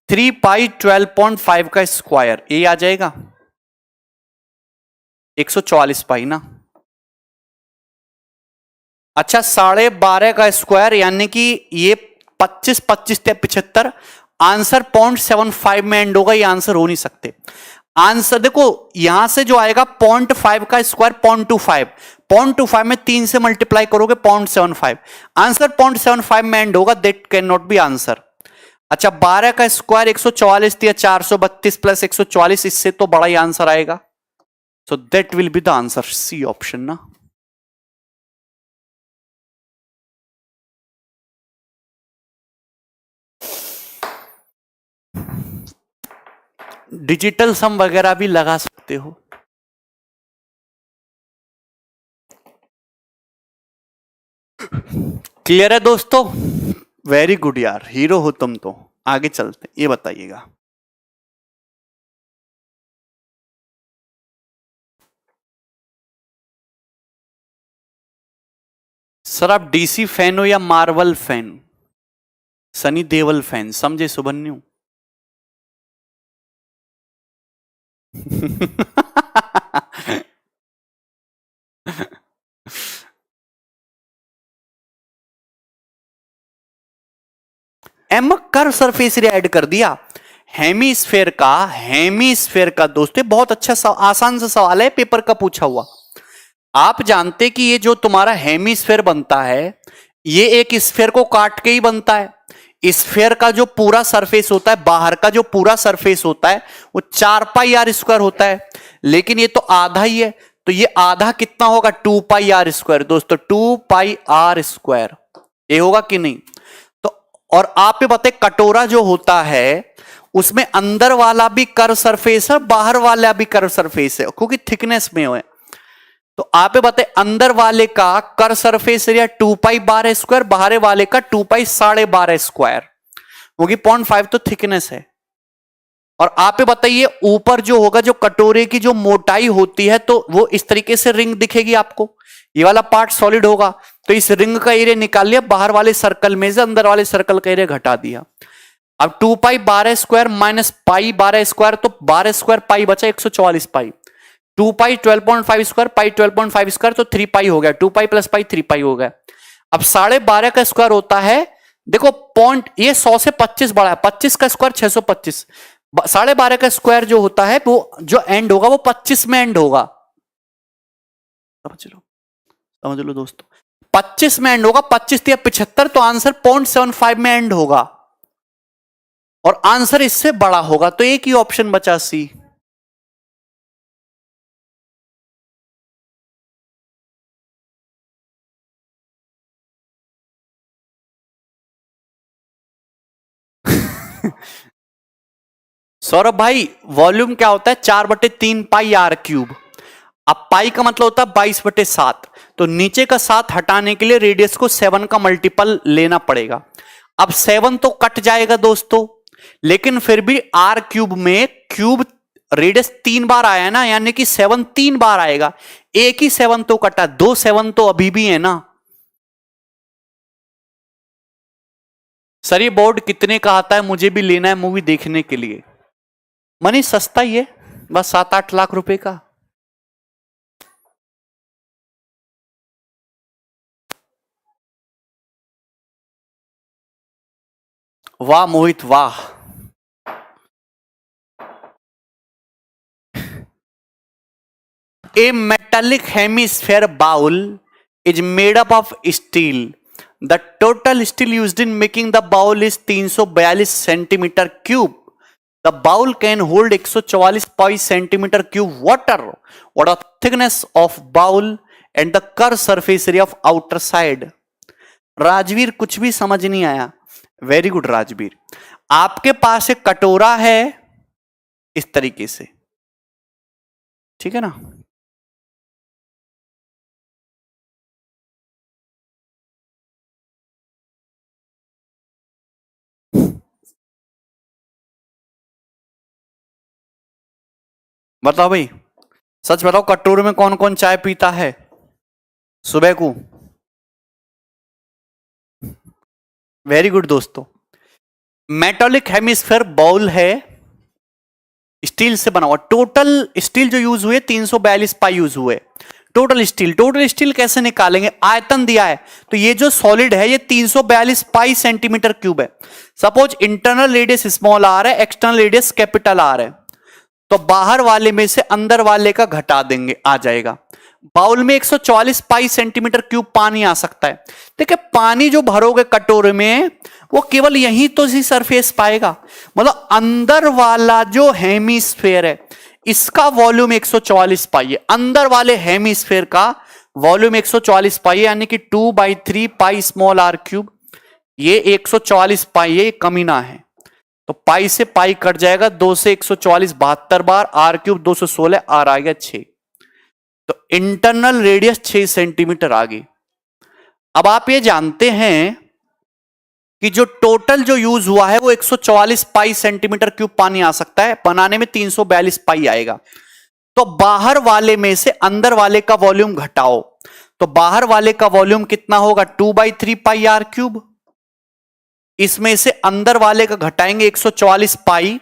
3 पाई 12.5 का स्क्वायर, ये आ जाएगा 144 पाई ना। अच्छा 12.5 का स्क्वायर यानी कि ये 25 25 या 75, आंसर 0.75 में एंड होगा, ये आंसर हो नहीं सकते। आंसर देखो यहां से जो आएगा 0.5 का स्क्वायर 0.25, 0.25 में 3 से मल्टीप्लाई करोगे 0.75, आंसर 0.75 में एंड होगा, that can not be answer. अच्छा 12 का स्क्वायर 144 दिया, 432 प्लस 144, इससे तो बड़ा ही आंसर आएगा। So that will be the answer, C option ना। डिजिटल सम वगैरह भी लगा सकते हो। क्लियर है दोस्तों? वेरी गुड यार, हीरो हो तुम तो। आगे चलते, ये बताइएगा सर आप डीसी फैन हो या Marvel fan? Sunny Deol fan, समझे सुबन्यू? एम कर्व सरफेस एरिया ऐड कर दिया। हेमीस्फेयर का दोस्तों बहुत अच्छा आसान सा सवाल है, पेपर का पूछा हुआ। आप जानते कि ये जो तुम्हारा हेमीस्फेयर बनता है ये एक स्फेयर को काट के ही बनता है। स्फेयर का जो पूरा सरफेस होता है, बाहर का जो पूरा सरफेस होता है वो 4 पाई आर स्क्वायर होता है, लेकिन ये तो आधा ही है, तो ये आधा कितना होगा 2 पाई आर स्क्वायर। दोस्तों 2 पाई आर स्क्वायर ये होगा कि नहीं? तो और आप ये बताए कटोरा जो होता है उसमें अंदर वाला भी कर्व सरफेस है, बाहर वाला भी कर्व सरफेस है, क्योंकि थिकनेस में है। तो आप ये बताए अंदर वाले का कर्व सरफेस एरिया 2 पाई 12 स्क्वायर, बाहर वाले का 2 पाई 12.5 स्क्वायर, क्योंकि 0.5 तो थिकनेस है। और आप ये बताइए ऊपर जो होगा, जो कटोरे की जो मोटाई होती है, तो वो इस तरीके से रिंग दिखेगी आपको, ये वाला पार्ट सॉलिड होगा, तो इस रिंग का एरिया निकाल लिया, बाहर वाले सर्कल में से अंदर वाले सर्कल का एरिया घटा दिया। अब 2 पाई 12 स्क्वायर माइनस पाई 12 स्क्वायर, तो 12 स्क्वायर पाई बचा 144 पाई, 2 पाई 12.5 स्क्वायर पाई 12.5 स्क्वायर, तो 3 पाई हो गया, 2 पाई प्लस पाई 3 पाई हो गया। अब 12.5 का स्क्वायर होता है, देखो पॉइंट ये 100 से 25 बड़ा है, 25 का स्क्वायर 625, 12.5 का स्क्वायर जो होता है वो जो एंड होगा वो 25 में एंड होगा। समझ लो दोस्तों, 25 में एंड होगा, 25 या 75, तो आंसर 0.75 में एंड होगा और आंसर इससे बड़ा होगा, तो एक ही ऑप्शन बचा सी। सौरभ भाई वॉल्यूम क्या होता है? 4/3 पाई आर क्यूब। अब पाई का मतलब होता है 22/7, तो नीचे का 7 हटाने के लिए रेडियस को 7 का मल्टीपल लेना पड़ेगा। अब 7 तो कट जाएगा दोस्तों, लेकिन फिर भी आर क्यूब में क्यूब रेडियस 3 बार आया ना, यानी कि 7 3 बार आएगा, एक ही 7 तो कटा, 2 7 तो अभी भी है ना। सर ये बोर्ड कितने का आता है? मुझे भी लेना है मूवी देखने के लिए। मनी सस्ता ही है, बस 7-8 लाख रुपए का। वाह मोहित वाह। A metallic hemisphere bowl is made up of steel. The total steel used in making the bowl is 342 centimeter cube. The bowl can hold 144 centimeter cube water. What is the thickness of bowl and the curve surface area of outer side. Rajveer कुछ भी समझ नहीं आया। Very good Rajveer. आपके पास एक कटोरा है इस तरीके से, ठीक है ना। बताओ भाई, सच बताओ, कटोरे में कौन कौन चाय पीता है सुबह को? वेरी गुड दोस्तों। मेटालिक हेमिस्फेयर बाउल है, स्टील से बना हुआ। टोटल स्टील जो यूज हुए 342 पाई यूज हुए। टोटल स्टील, टोटल स्टील कैसे निकालेंगे? आयतन दिया है, तो ये जो सॉलिड है ये 342 पाई सेंटीमीटर क्यूब है। Suppose internal radius small r है, एक्सटर्नल रेडियस कैपिटल आर है, तो बाहर वाले में से अंदर वाले का घटा देंगे, आ जाएगा। बाउल में 144 पाई सेंटीमीटर क्यूब पानी आ सकता है। देखिए पानी जो भरोगे कटोरे में वो केवल यहीं तो सी सरफेस पाएगा, मतलब अंदर वाला जो हेमिस्फेयर है इसका वॉल्यूम 144 पाई है। अंदर वाले हेमिस्फेयर का वॉल्यूम 144 पाई है, यानी कि 2/3 पाई स्मॉल आर क्यूब। ये 144 पाई है, ये कमीना है, तो पाई से पाई कट जाएगा, 2 से 144 72 बार, आर क्यूब 216, आर आ गया 6। तो इंटरनल रेडियस 6 सेंटीमीटर आ गई। अब आप ये जानते हैं कि जो टोटल जो यूज हुआ है वो 144 पाई सेंटीमीटर क्यूब पानी आ सकता है, बनाने में 342 पाई आएगा। तो बाहर वाले में से अंदर वाले का वॉल्यूम घटाओ, तो बाहर वाले का वॉल्यूम कितना होगा? 2/3 पाई आर क्यूब। इसमें से अंदर वाले का घटाएंगे 144 पाई,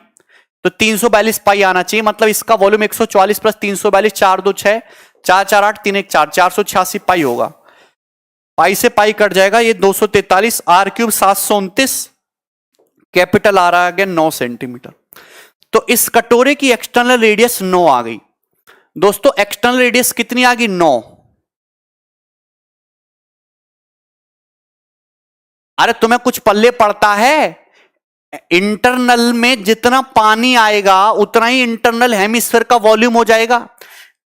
तो 342 पाई आना चाहिए, मतलब इसका वॉल्यूम 144 प्लस 342, 4 2 6, 4 4 8 3 1 4, 486 पाई होगा। पाई से पाई कट जाएगा, ये 243, आर क्यूब 729, कैपिटल आर आ गया 9 सेंटीमीटर। तो इस कटोरे की एक्सटर्नल रेडियस 9 आ गई। दोस्तों एक्सटर्नल रेडियस कितनी आ गई? 9। अरे तुम्हें कुछ पल्ले पड़ता है? इंटरनल में जितना पानी आएगा उतना ही इंटरनल हेमिस्फीयर का वॉल्यूम हो जाएगा।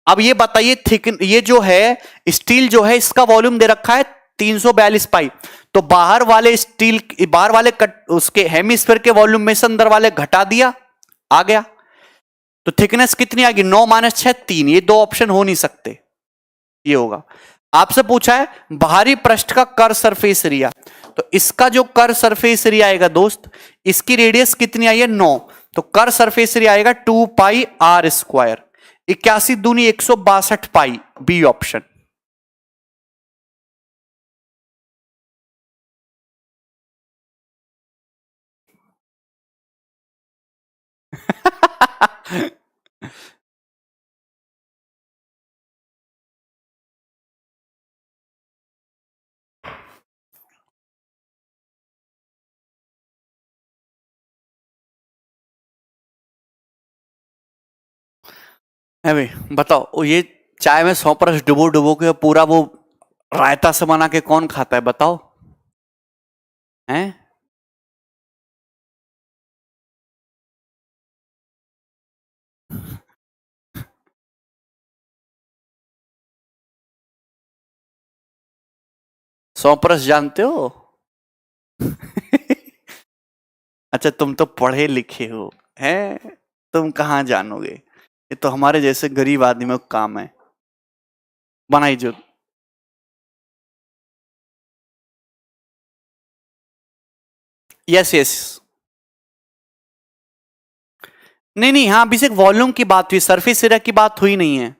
अब ये बताइए, थिक ये जो है स्टील जो है इसका वॉल्यूम दे रखा है 342 पाई, तो बाहर वाले स्टील, बाहर वाले उसके हेमिस्फीयर के वॉल्यूम में से अंदर वाले घटा दिया, आ गया। तो थिकनेस कितनी आ गई? 9 - 6 3। ये दो ऑप्शन हो नहीं सकते, ये होगा। आपसे पूछा है बाहरी पृष्ठ का कर सरफेस एरिया, तो इसका जो कर सरफेस एरिया आएगा दोस्त, इसकी रेडियस कितनी आई है? 9, तो कर सरफेस एरिया आएगा 2 पाई आर स्क्वायर। 81 दूनी 162 पाई, बी ऑप्शन। है भाई, बताओ ये चाय में 100% डुबो डुबो के पूरा वो रायता से बना के कौन खाता है बताओ? हैं? 100% जानते हो? अच्छा तुम तो पढ़े लिखे हो, हैं? तुम कहाँ जानोगे, ये तो हमारे जैसे गरीब आदमियों का काम है। बनाई जो। Yes yes. नहीं नहीं, हाँ अभी सिर्फ वॉल्यूम की बात हुई, सरफेस एरिया की बात हुई नहीं है।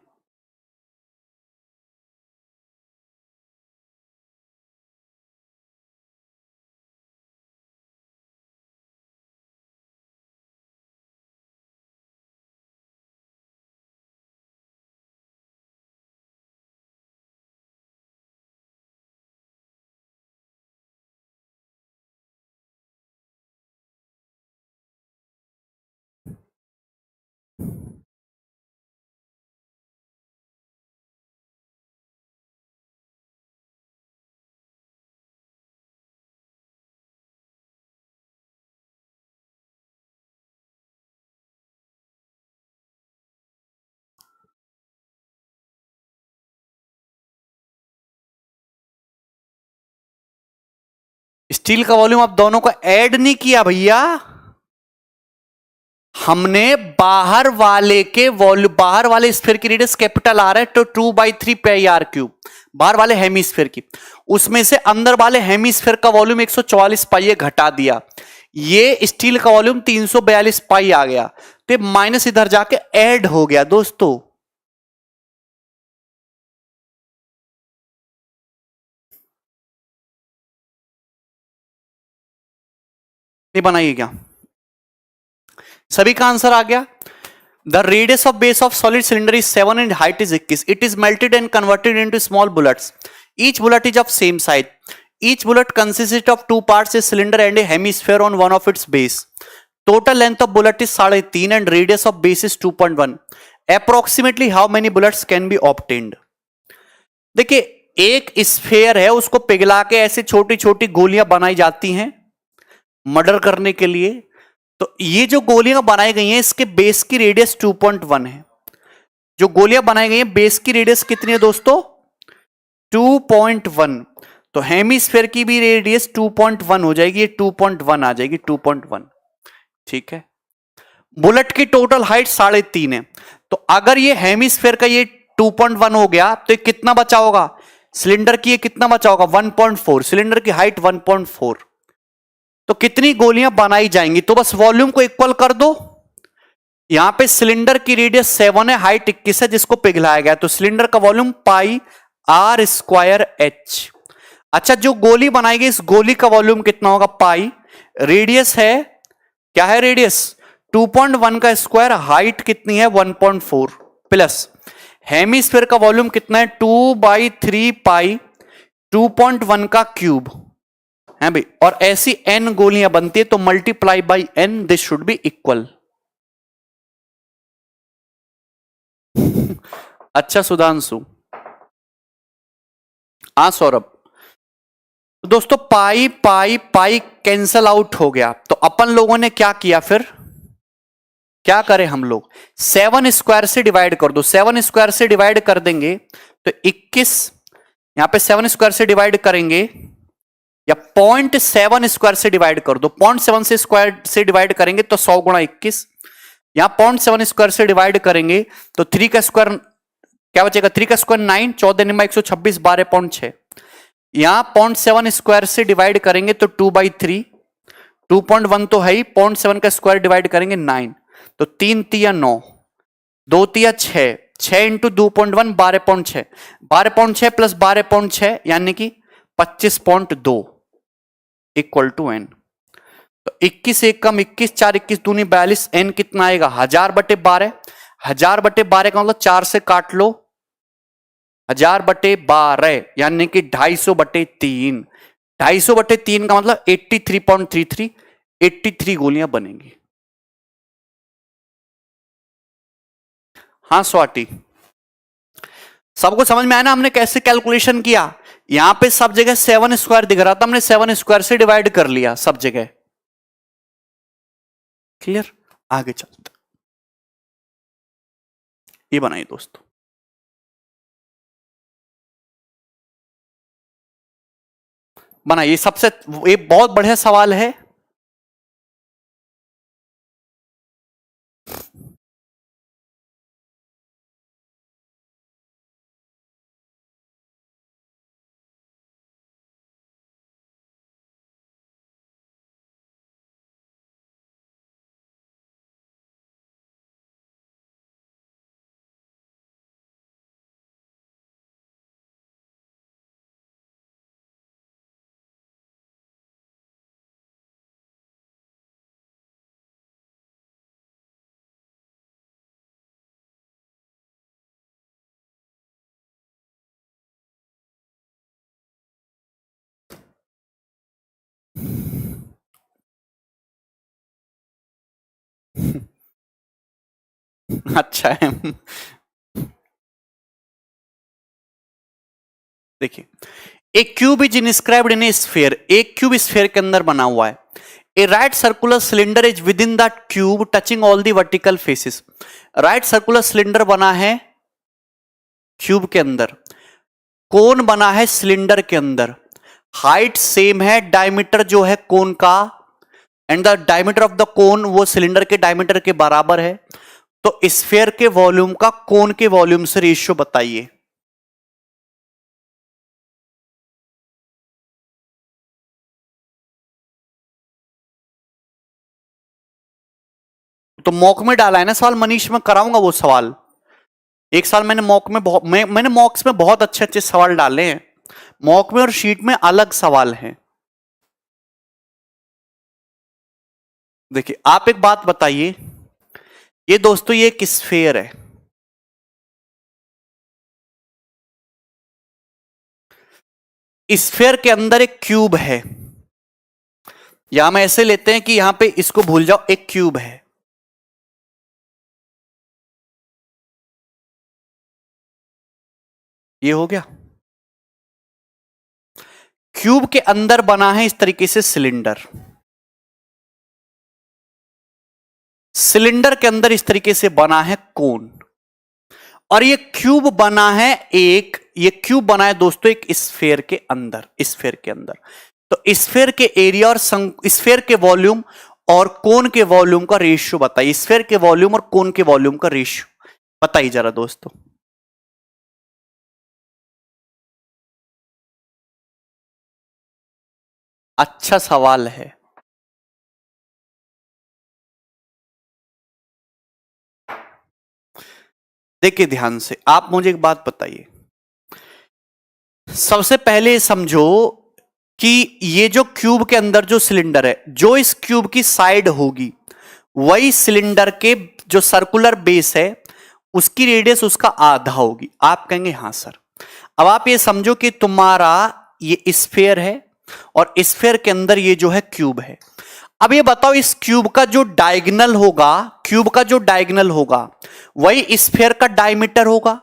स्टील का वॉल्यूम अब दोनों को ऐड नहीं किया भैया, हमने बाहर वाले स्फीयर की रेडियस कैपिटल आर है तो 2/3 पाई आर क्यूब, बाहर वाले हेमीस्फीयर की, उसमें से अंदर वाले हेमीस्फीयर का वॉल्यूम 144 पाई है, घटा दिया, ये स्टील का वॉल्यूम 342 पाई आ गया, तो ये माइनस इधर जाके ऐड हो गया दोस्तों। ये बनाइए क्या, सभी का आंसर आ गया। The radius of base of solid cylinder is 7 and height is 21. It is melted and converted into small bullets. Each bullet is of same size. Each bullet consist of 2 parts, a cylinder and a hemisphere on one of its base. Total length of bullet is 3.5 and radius of base is 2.1. Approximately how many bullets can be obtained? देखिए एक sphere है, उसको पिघला के ऐसे छोटी छोटी गोलियां बनाई जाती हैं मर्डर करने के लिए। तो ये जो गोलियां बनाई गई हैं इसके बेस की रेडियस 2.1 है। जो गोलियां बनाई गई हैं बेस की रेडियस कितनी है दोस्तों? 2.1। तो हेमीस्फेयर की भी रेडियस 2.1 हो जाएगी, ये 2.1 आ जाएगी, 2.1। ठीक है। बुलेट की टोटल हाइट 3.5 है। तो अगर ये हेमीस्फेयर का ये 2.1 हो गया तो ये कितना बचा होगा? सिलेंडर की ये कितना बचा होगा? 1.4। सिलेंडर की हाइट 1.4। तो कितनी गोलियां बनाई जाएंगी? तो बस वॉल्यूम को इक्वल कर दो। यहां पे सिलेंडर की रेडियस 7 है, हाइट 21 है जिसको पिघलाया गया, तो सिलेंडर का volume pi r square h. अच्छा, जो गोली बनाई गई इस गोली का वॉल्यूम कितना होगा? पाई, रेडियस है, क्या है रेडियस? 2.1 का स्क्वायर, हाइट कितनी है? 1.4 प्लस हेमीस्फीयर का वॉल्यूम कितना है? 2/3 पाई 2.1 का क्यूब है भाई। और ऐसी n गोलियां बनती है तो multiply by n, this should be equal. अच्छा सुधांशु, हाँ सौरभ। तो दोस्तों पाई पाई पाई कैंसल आउट हो गया, तो अपन लोगों ने क्या किया फिर? क्या करें हम लोग? 7 स्क्वायर से डिवाइड कर दो। 7 स्क्वायर से डिवाइड कर देंगे तो 21, यहां पे 7 स्क्वायर से डिवाइड करेंगे या 0.7 स्क्वायर से डिवाइड कर दो। 0.7 से स्क्वायर से डिवाइड करेंगे तो 100 गुणा 21। यहां 0.7 स्क्वायर से डिवाइड करेंगे तो 3 का स्क्वायर क्या बचेगा? 3 का स्क्वायर 9, 14 निम्मा 126, 12.6। यहां 0.7 स्क्वायर से डिवाइड करेंगे तो 2/3, 2.1 तो है ही, 0.7 का स्क्वायर डिवाइड करेंगे 9, तो 3 तिया 9, 2 तिया 6, 6 इंटू 2.1 12.6, 12.6 प्लस 12.6 यानी कि 25.2 इक्वल टू n। तो 21 एक कम 21, 4 21 दूनी 42, n कितना आएगा? 1000/12। 1000/12 का मतलब 4 से काट लो, 1000/12 यानी कि 250/3। 250/3 का मतलब 83.33, 83 गोलियां बनेंगी। हाँ स्वाति, सबको समझ में आया ना हमने कैसे कैलकुलेशन किया? यहां पे सब जगह 7 स्क्वायर दिख रहा था, हमने 7 स्क्वायर से डिवाइड कर लिया सब जगह। क्लियर? आगे चलते, ये बनाइए दोस्तों। बनाइए, सबसे ये बहुत बढ़िया सवाल है। अच्छा है। देखिए, एक cube is inscribed in a sphere. एक क्यूब स्फीयर के अंदर बना हुआ है। A right circular cylinder is within that cube touching all the vertical faces. Right circular cylinder बना है क्यूब के अंदर, कोन बना है सिलेंडर के अंदर। हाइट सेम है, डायमीटर जो है कोन का, and the diameter of the cone वो सिलेंडर के डायमीटर के बराबर है, तो स्फीयर के वॉल्यूम का कोन के वॉल्यूम से रेशियो बताइए। तो मॉक में डाला है ना सवाल मनीष, में कराऊंगा वो सवाल। एक साल मैंने मॉक में मैंने मॉक्स में बहुत अच्छे अच्छे सवाल डाले हैं, मॉक में और शीट में अलग सवाल हैं। देखिए आप एक बात बताइए, ये दोस्तों ये एक स्फीयर है, स्फीयर के अंदर एक क्यूब है, या हम ऐसे लेते हैं कि यहां पे इसको भूल जाओ, एक क्यूब है। ये हो गया, क्यूब के अंदर बना है इस तरीके से सिलेंडर, सिलेंडर के अंदर इस तरीके से बना है कोन, और ये क्यूब बना है ये क्यूब बना है दोस्तों एक स्फीयर के अंदर, स्फीयर के अंदर। तो स्फीयर के एरिया और स्फीयर के वॉल्यूम और कोन के वॉल्यूम का रेशियो बताइए, स्फीयर के वॉल्यूम और कोन के वॉल्यूम का रेशियो बताइए जरा दोस्तों। अच्छा सवाल है। देखिए ध्यान से, आप मुझे एक बात बताइए, सबसे पहले समझो कि ये जो क्यूब के अंदर जो सिलेंडर है, जो इस क्यूब की साइड होगी वही सिलेंडर के जो सर्कुलर बेस है उसकी रेडियस उसका आधा होगी। आप कहेंगे हां सर। अब आप ये समझो कि तुम्हारा ये स्फीयर है और स्फीयर के अंदर ये जो है क्यूब है। अब ये बताओ इस क्यूब का जो डायगोनल होगा, क्यूब का जो डायगोनल होगा वही स्फीयर का डायमीटर होगा।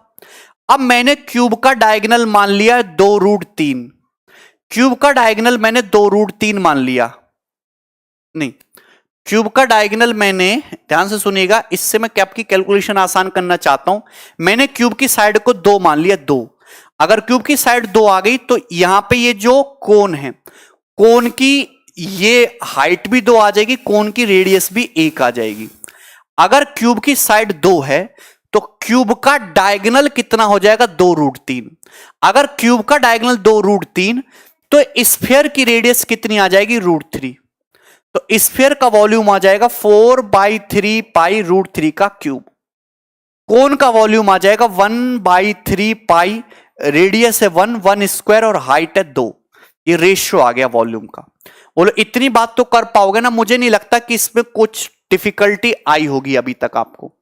अब मैंने क्यूब का डायगोनल मान लिया 2√3, क्यूब का डायगोनल मैंने 2√3 मान लिया, नहीं क्यूब का डायगोनल मैंने, ध्यान से सुनिएगा, इससे मैं कैप की कैलकुलेशन आसान करना चाहता हूं। मैंने क्यूब की साइड को 2 मान लिया, 2, अगर क्यूब की साइड 2 आ गई तो यहां पे ये जो कोन है, कोन की ये हाइट भी 2 आ जाएगी, कोन की रेडियस भी 1 आ जाएगी। अगर क्यूब की साइड 2 है तो क्यूब का डायगोनल कितना हो जाएगा, 2√3। अगर क्यूब का डायगोनल 2√3 तो स्फीयर की रेडियस कितनी आ जाएगी, √3। तो स्फीयर का वॉल्यूम आ जाएगा 4/3 पाई√3 का क्यूब। कोन का वॉल्यूम आ जाएगा 1/3 पाई, रेडियस है 1 स्क्वायर और हाइट है 2। ये रेशियो आ गया वॉल्यूम का। बोलो इतनी बात तो कर पाओगे ना, मुझे नहीं लगता कि इसमें कुछ डिफिकल्टी आई होगी अभी तक आपको।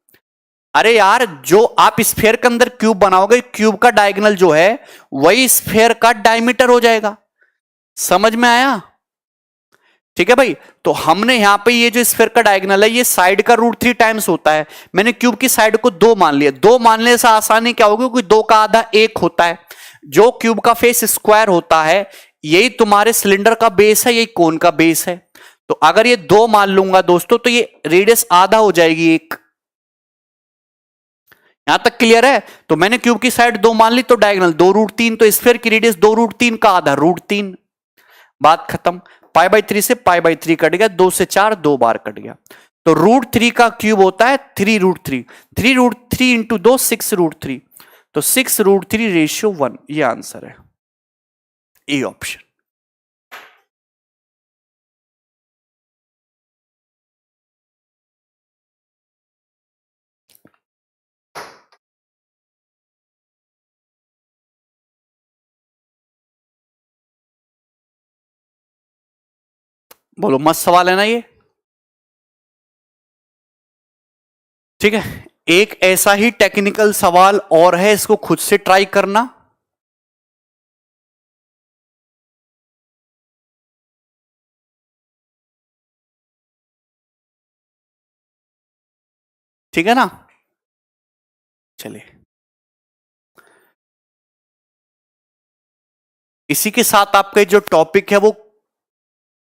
अरे यार जो आप स्फीयर के अंदर क्यूब बनाओगे, क्यूब का डायगोनल जो है वही स्फीयर का डायमीटर हो जाएगा। समझ में आया? ठीक है भाई। तो हमने यहां पे ये जो स्फीयर का डायगोनल है ये साइड का √3 टाइम्स होता है, मैंने क्यूब की साइड को 2 मान लिया। 2 मानने से आसानी क्या होगी, क्योंकि 2 का आधा 1 होता है। जो क्यूब का फेस स्क्वायर होता है यही तुम्हारे सिलेंडर का बेस है, यही कोन का बेस है। तो अगर ये 2 मान लूंगा दोस्तों तो ये रेडियस आधा हो जाएगी 1। यहां तक क्लियर है? तो मैंने क्यूब की साइड 2 मान ली तो डायगोनल 2√3, तो स्फीयर की रेडियस 2√3 का आधा √3। बात खत्म। π/3 से π/3 कट गया, 2 से 4 2 बार कट गया। तो √3 का क्यूब होता है 3√3, 3√3 इंटू 2 6√3, तो 6√3 रेशियो 1। ये आंसर है, ए ऑप्शन। बोलो मस्त सवाल है ना ये? ठीक है, एक ऐसा ही टेक्निकल सवाल और है, इसको खुद से ट्राई करना। ठीक है ना? चलिए, इसी के साथ आपका जो टॉपिक है वो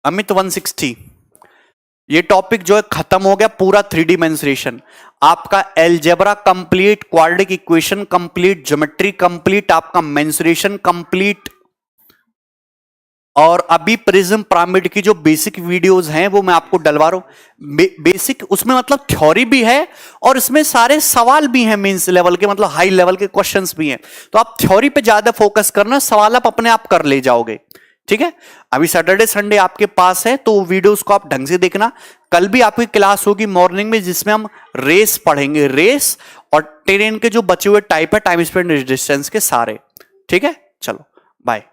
अमित 160, ये टॉपिक जो है खत्म हो गया पूरा। 3D मेंसुरेशन आपका, algebra complete, quadratic equation complete, geometry complete, आपका मेंसुरेशन कंप्लीट। और अभी प्रिज्म पिरामिड की जो बेसिक वीडियोस हैं वो मैं आपको डलवा रहा हूं। बेसिक उसमें मतलब थ्योरी भी है और इसमें सारे सवाल भी हैं मेंस लेवल के, मतलब हाई लेवल के क्वेश्चंस भी हैं। तो आप थ्योरी पे ज्यादा फोकस करना, सवाल आप अपने आप कर ले जाओगे। ठीक है, अभी सैटरडे संडे आपके पास है तो वीडियोस को आप ढंग से देखना। कल भी आपकी क्लास होगी मॉर्निंग में जिसमें हम रेस पढ़ेंगे, रेस और ट्रेन के जो बचे हुए टाइप है टाइम स्पीड डिस्टेंस के सारे। ठीक है, चलो बाय।